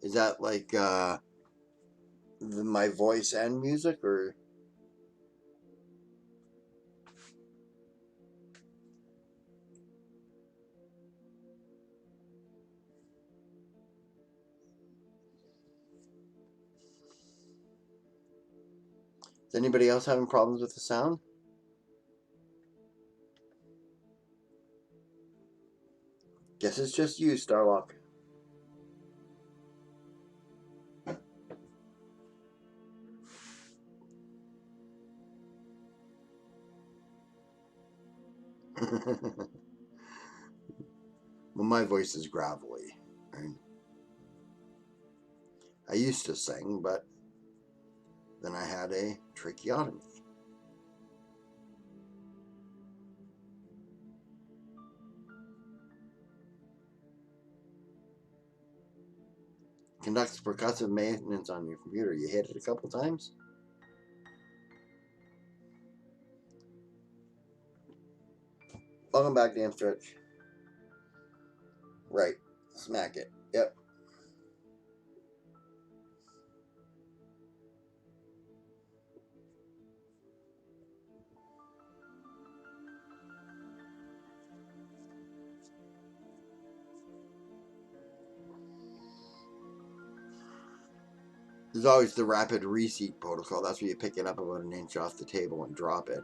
Is that like my voice and music, or? Is anybody else having problems with the sound? Guess it's just you, Starlock. Well, my voice is gravelly. Right? I used to sing, but then I had a tracheotomy. Conducts percussive maintenance on your computer. You hit it a couple times? Welcome back, damn stretch. Right. Smack it. Yep. There's always the rapid reseat protocol. That's where you pick it up about an inch off the table and drop it.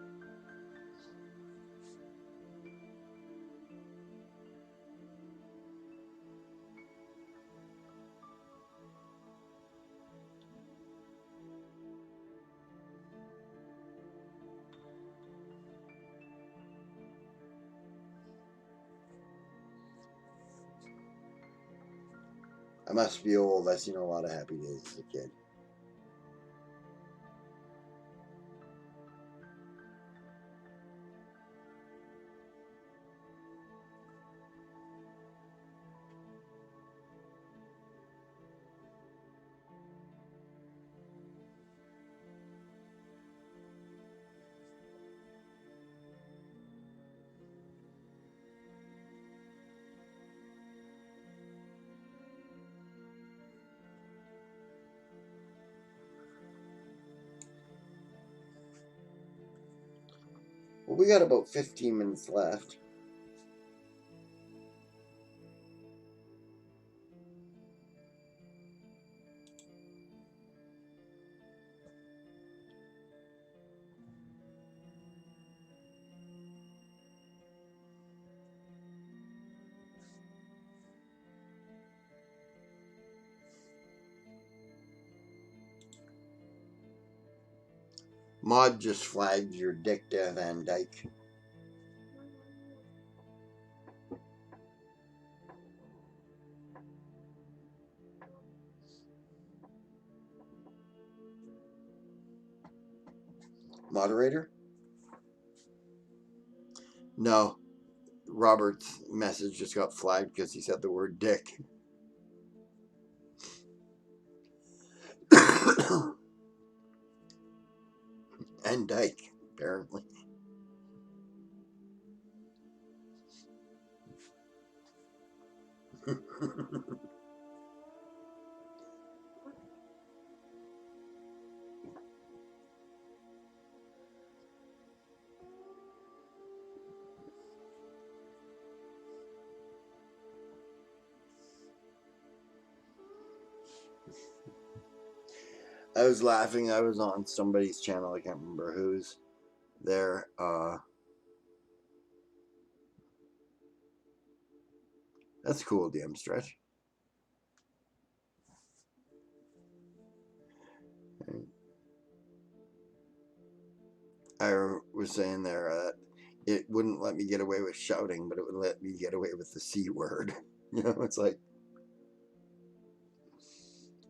must be old. I've seen a lot of Happy Days as a kid. Well, we got about 15 minutes left. Maud just flagged your dick to Van Dyke. Moderator? No. Robert's message just got flagged because he said the word dick. And Dyke, apparently. I was laughing. I was on somebody's channel. I can't remember whose. There. That's cool, DM Stretch. I was saying there, it wouldn't let me get away with shouting, but it would let me get away with the C word. You know, it's like,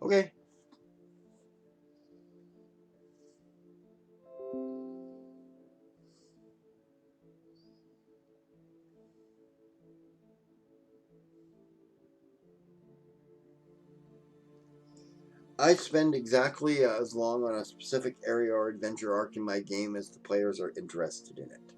okay. I spend exactly as long on a specific area or adventure arc in my game as the players are interested in it.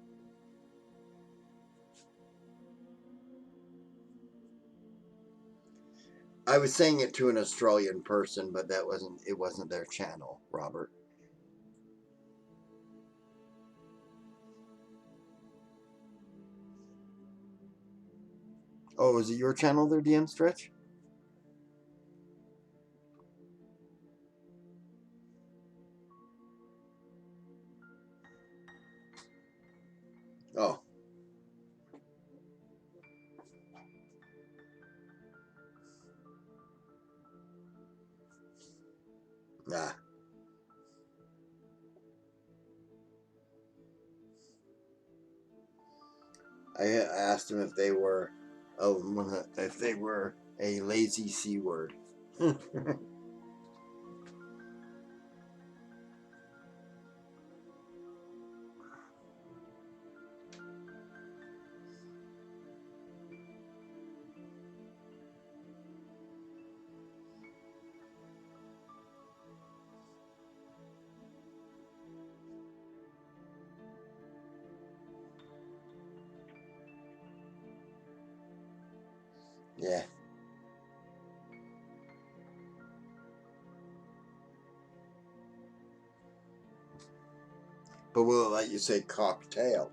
I was saying it to an Australian person, but it wasn't their channel, Robert. Oh, is it your channel there, DM Stretch? Oh. Nah. I asked them if they were a lazy C word. Yeah. But will it let you say cocktail?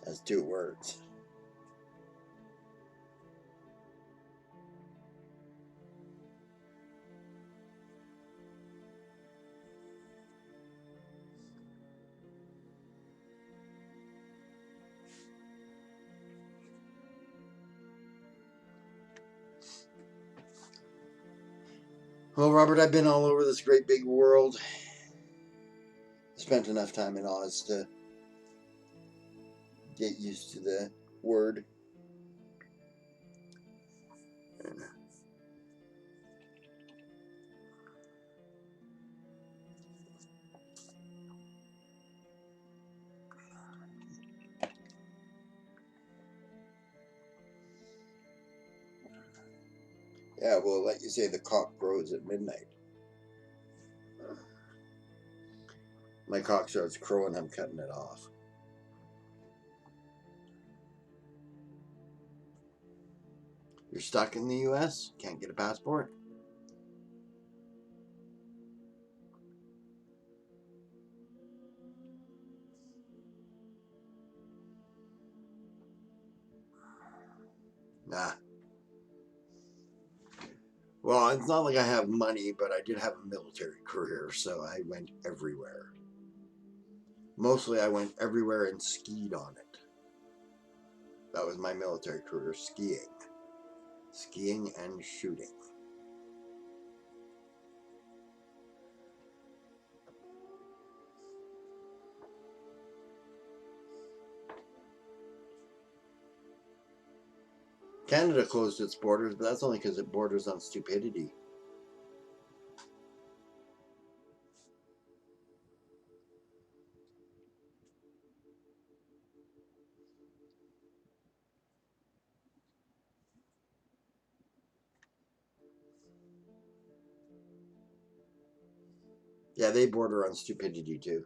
That's 2 words. Well, Robert, I've been all over this great big world. Spent enough time in Oz to get used to the word. Yeah, we'll let you say the cock crows at midnight. My cock starts crowing, I'm cutting it off. You're stuck in the U.S., can't get a passport. Nah. Well, it's not like I have money, but I did have a military career, so I went everywhere. Mostly I went everywhere and skied on it. That was my military career, skiing. Skiing and shooting. Canada closed its borders, but that's only because it borders on stupidity. Yeah, they border on stupidity too.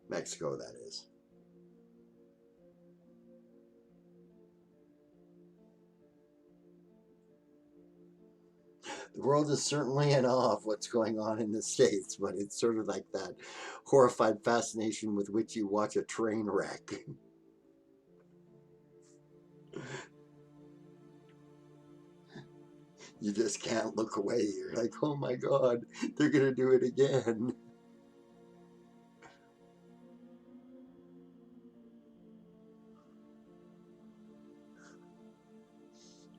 Mexico, that is. The world is certainly in awe of what's going on in the States, but it's sort of like that horrified fascination with which you watch a train wreck. You just can't look away. You're like, oh my God, they're going to do it again.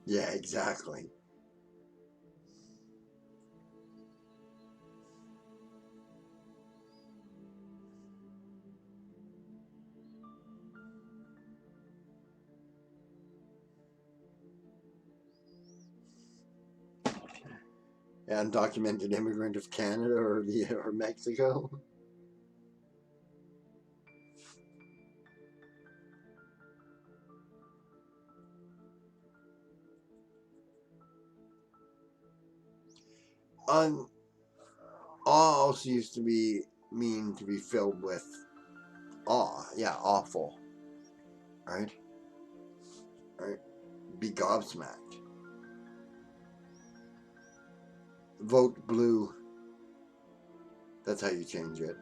Yeah, exactly. Undocumented immigrant of Canada or Mexico. Awe also used to be mean to be filled with awe. Yeah, awful. Right? Right? Be gobsmacked. Vote blue. That's how you change it.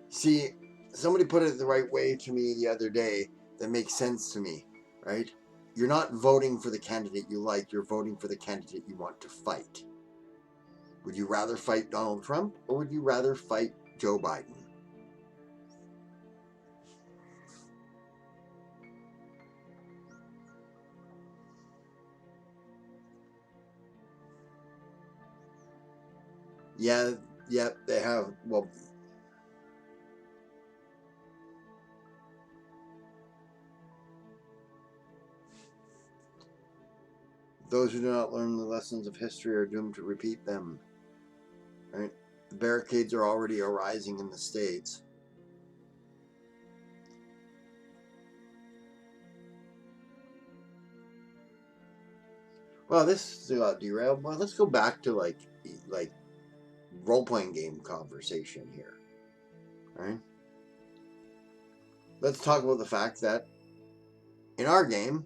See, somebody put it the right way to me the other day that makes sense to me, right? You're not voting for the candidate you like, you're voting for the candidate you want to fight. Would you rather fight Donald Trump or would you rather fight Joe Biden? Yeah, they have. Well, those who do not learn the lessons of history are doomed to repeat them. Right? The barricades are already arising in the States. Well, this got derailed. Well, let's go back to like role-playing game conversation here. Right? Let's talk about the fact that in our game,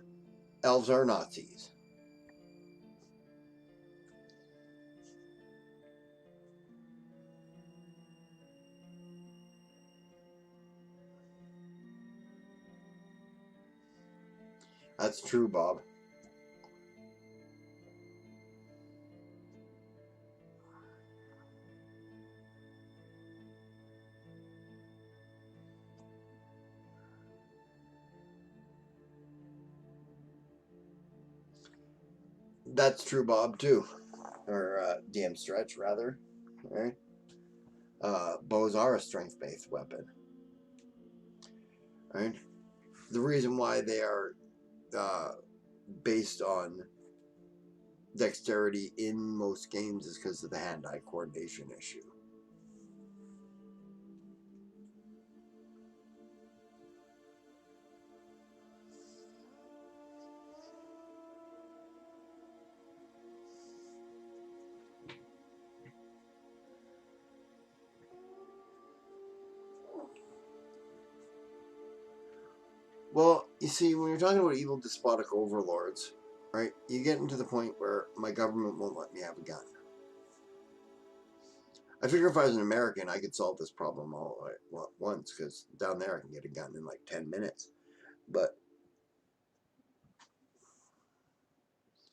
elves are Nazis. That's true, Bob. That's true, Bob, too. Or DM Stretch, rather. Right? Bows are a strength-based weapon. right? The reason why they are based on dexterity in most games is because of the hand-eye coordination issue. Well, you see, when you're talking about evil despotic overlords, right, you get into the point where my government won't let me have a gun. I figure if I was an American, I could solve this problem all at once, because down there I can get a gun in like 10 minutes. But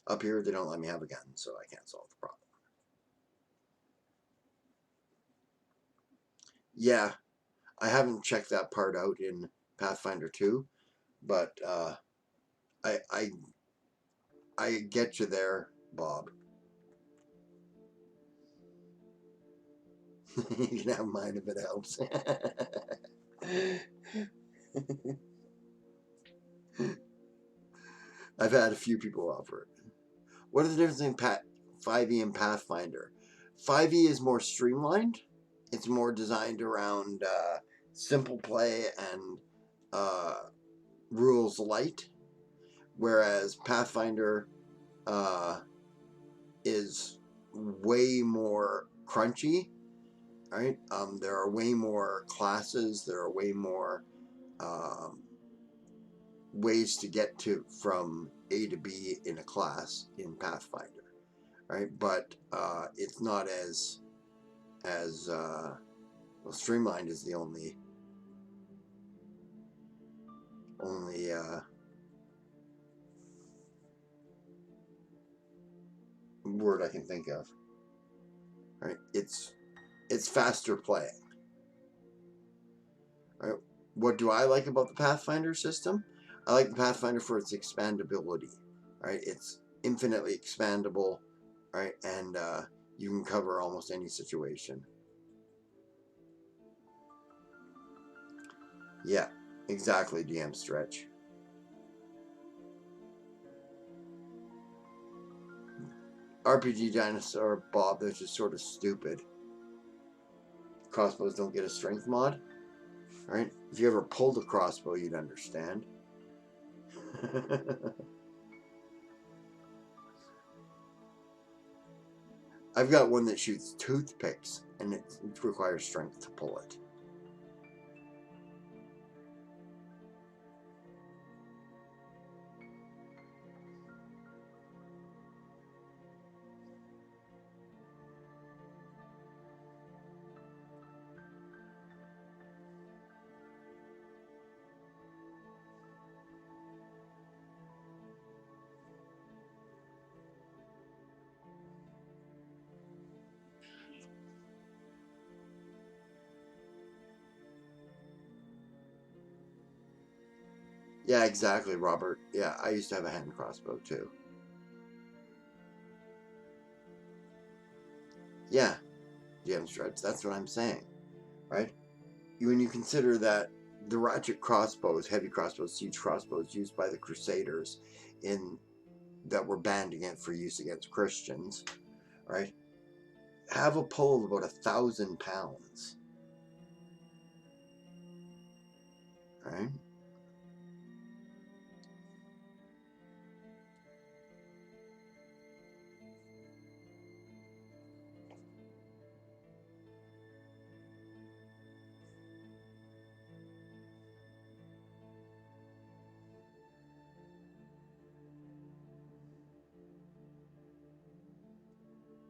up here, they don't let me have a gun, so I can't solve the problem. Yeah, I haven't checked that part out in Pathfinder 2, but I get you there, Bob. You can have mine if it helps. I've had a few people offer it. What is the difference in 5e and Pathfinder? 5e is more streamlined. It's more designed around simple play and rules light, whereas Pathfinder is way more crunchy. Right? There are way more classes. There are way more ways to get to from A to B in a class in Pathfinder, right? But it's not as well, streamlined is the only word I can think of. Right? It's faster playing. Right? What do I like about the Pathfinder system? I like the Pathfinder for its expandability. Right? It's infinitely expandable, right? And you can cover almost any situation. Yeah, exactly, DM Stretch. RPG Dinosaur Bob, that's just sort of stupid. Crossbows don't get a strength mod, right? If you ever pulled a crossbow, you'd understand. I've got one that shoots toothpicks, and it requires strength to pull it. Yeah, exactly, Robert. Yeah, I used to have a hand crossbow too. Yeah, GM Stretch, that's what I'm saying, right? When you consider that the ratchet crossbows, heavy crossbows, siege crossbows used by the Crusaders in that were banned against for use against Christians, right? Have a pull of about 1,000 pounds, right?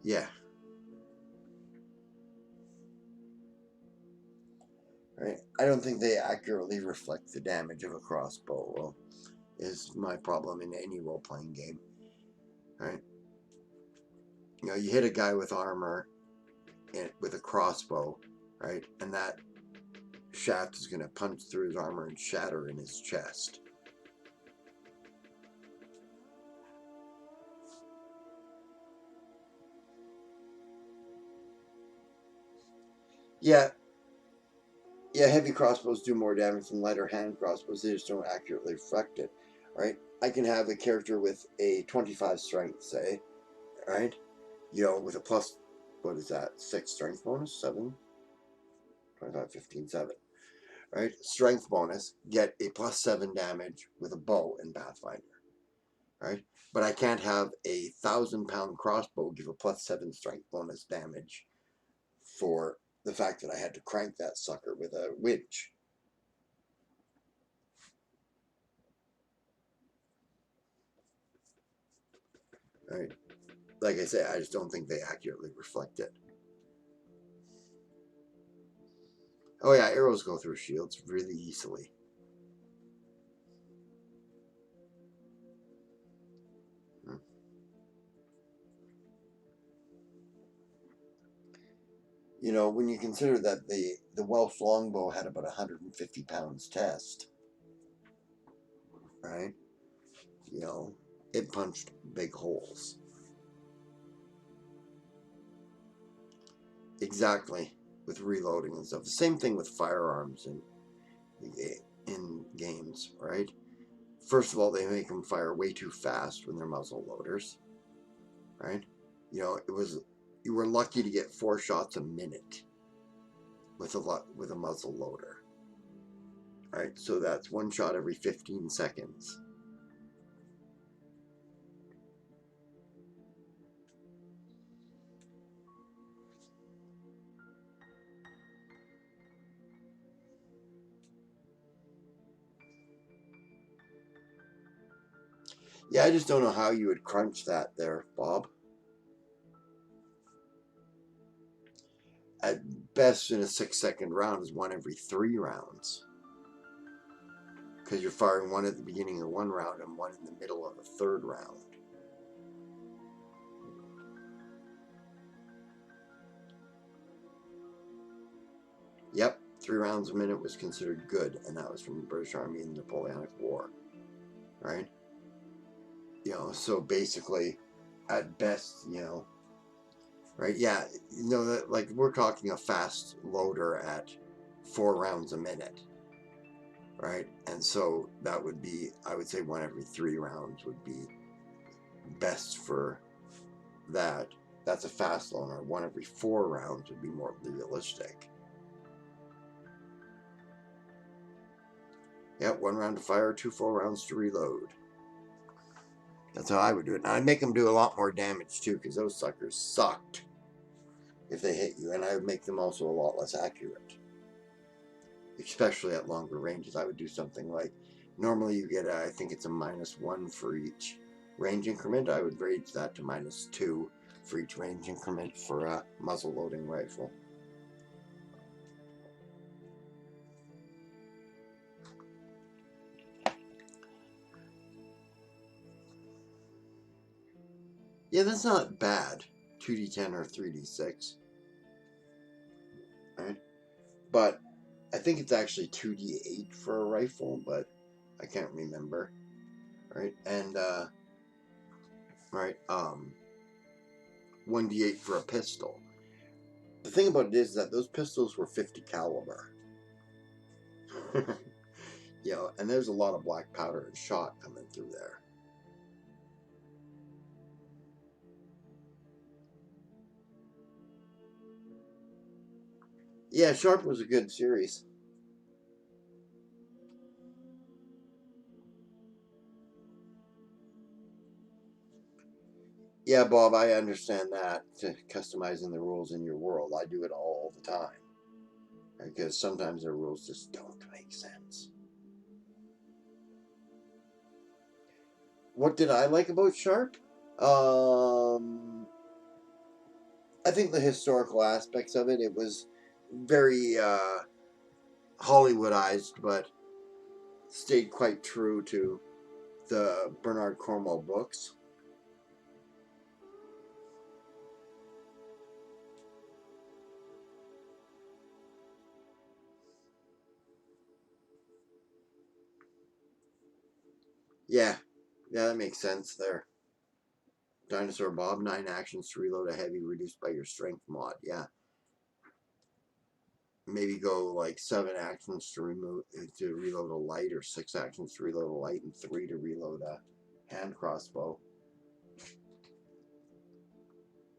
Yeah, right. I don't think they accurately reflect the damage of a crossbow. Well, is my problem in any role-playing game, right? You know, you hit a guy with armor with a crossbow, right, and that shaft is going to punch through his armor and shatter in his chest. Yeah, Yeah, heavy crossbows do more damage than lighter hand crossbows. They just don't accurately reflect it. Right? I can have a character with a 25 strength, say, right? With a plus, what is that? 6 strength bonus? 7? 25, 15, 7. Right? Strength bonus, get a plus 7 damage with a bow in Pathfinder. Right? But I can't have a 1,000-pound crossbow give a plus 7 strength bonus damage for the fact that I had to crank that sucker with a winch. Right? Like I say, I just don't think they accurately reflect it. Oh yeah, arrows go through shields really easily. Hmm. When you consider that the Welsh longbow had about 150 pounds test, right? You know, it punched big holes. Exactly, with reloading and stuff. The same thing with firearms in games, right? First of all, they make them fire way too fast when they're muzzle loaders, right? You were lucky to get 4 shots a minute with a muzzle loader, right? So that's 1 shot every 15 seconds. Yeah, I just don't know how you would crunch that there, Bob. At best, in a 6-second round is 1 every 3 rounds. Because you're firing 1 at the beginning of 1 round and 1 in the middle of the 3rd round. Yep, 3 rounds a minute was considered good, and that was from the British Army in the Napoleonic War, right? So basically, at best, right? Yeah, that like we're talking a fast loader at 4 rounds a minute, right? And so that would be, I would say, 1 every 3 rounds would be best for that. That's a fast loader. 1 every 4 rounds would be more realistic. Yeah, 1 round to fire, 2 full rounds to reload. That's how I would do it. And I'd make them do a lot more damage too, because those suckers sucked if they hit you, and I would make them also a lot less accurate, especially at longer ranges. I would do something like, normally you get, I think it's a -1 for each range increment. I would raise that to -2 for each range increment for a muzzle loading rifle. Yeah, that's not bad. 2d10 or 3d6, right? But I think it's actually 2d8 for a rifle, but I can't remember, right? And right, 1d8 for a pistol. The thing about it is that those pistols were 50 caliber. And there's a lot of black powder and shot coming through there. Yeah, Sharp was a good series. Yeah, Bob, I understand that. Customizing the rules in your world. I do it all the time. Because sometimes the rules just don't make sense. What did I like about Sharp? I think the historical aspects of it was very Hollywoodized, but stayed quite true to the Bernard Cornwell books. Yeah, that makes sense there. Dinosaur Bob, 9 actions to reload a heavy reduced by your strength mod. Yeah. maybe go like 7 actions to reload a light, or 6 actions to reload a light, and 3 to reload a hand crossbow.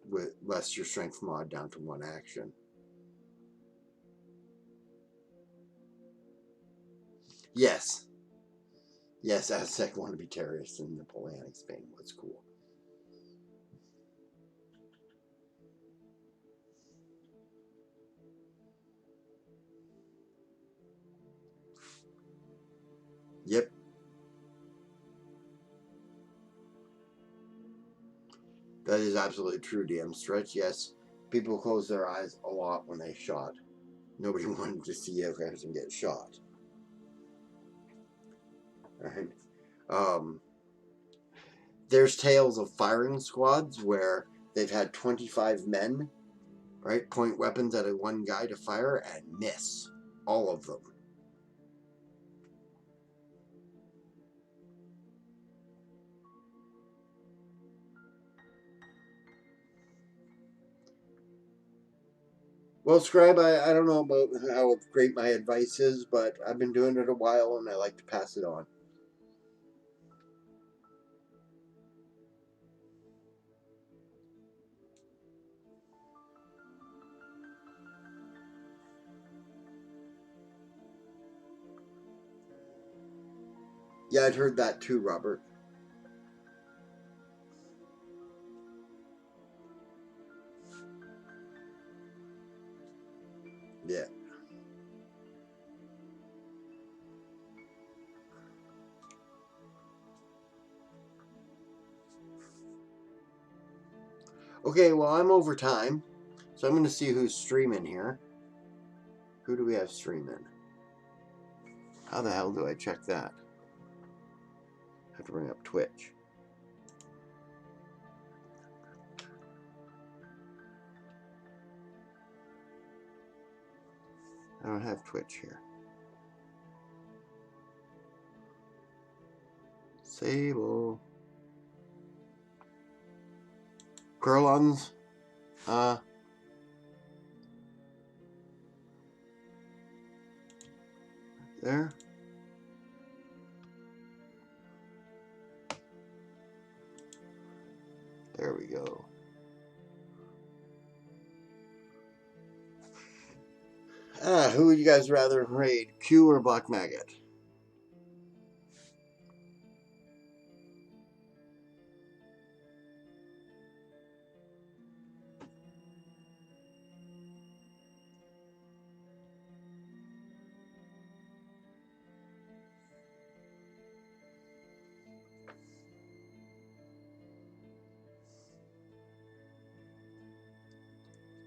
With less your strength mod down to 1 action. Yes. Yes, Aztec wannabe terrorists in Napoleonic Spain was cool. Yep. That is absolutely true, DM Stretch. Yes, people close their eyes a lot when they shot. Nobody wanted to see a person get shot. Right? There's tales of firing squads where they've had 25 men, right, point weapons at one guy to fire and miss all of them. Well, Scribe, I don't know about how great my advice is, but I've been doing it a while and I like to pass it on. Yeah, I'd heard that too, Robert. Yeah. Okay, well, I'm over time, so I'm going to see who's streaming here. Who do we have streaming? How the hell do I check that? I have to bring up Twitch. I don't have Twitch here. Sable. Curlons. There. There we go. Who would you guys rather raid, Q or Black Maggot?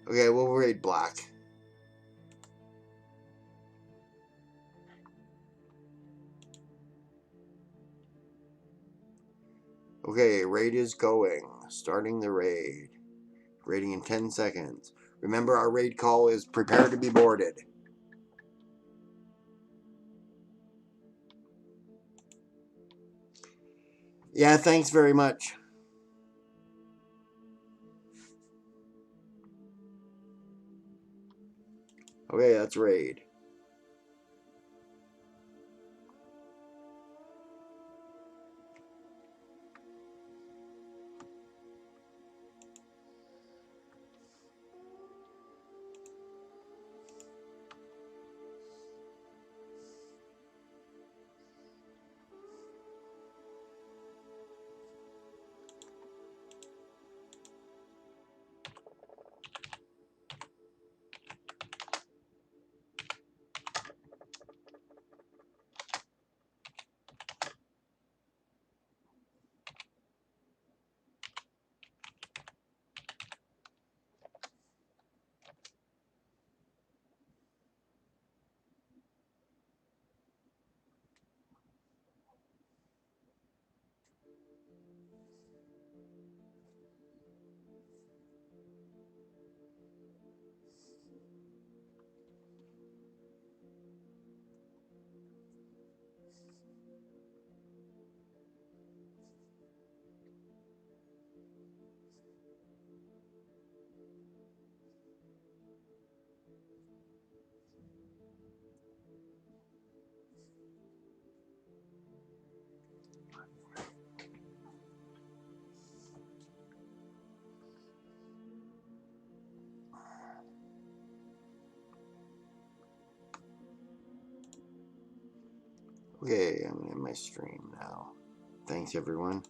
Okay, we'll raid Black. Okay, raid is going. Starting the raid. Raiding in 10 seconds. Remember, our raid call is prepare to be boarded. Yeah, thanks very much. Okay, that's raid. Okay, I'm gonna end my stream now. Thanks, everyone.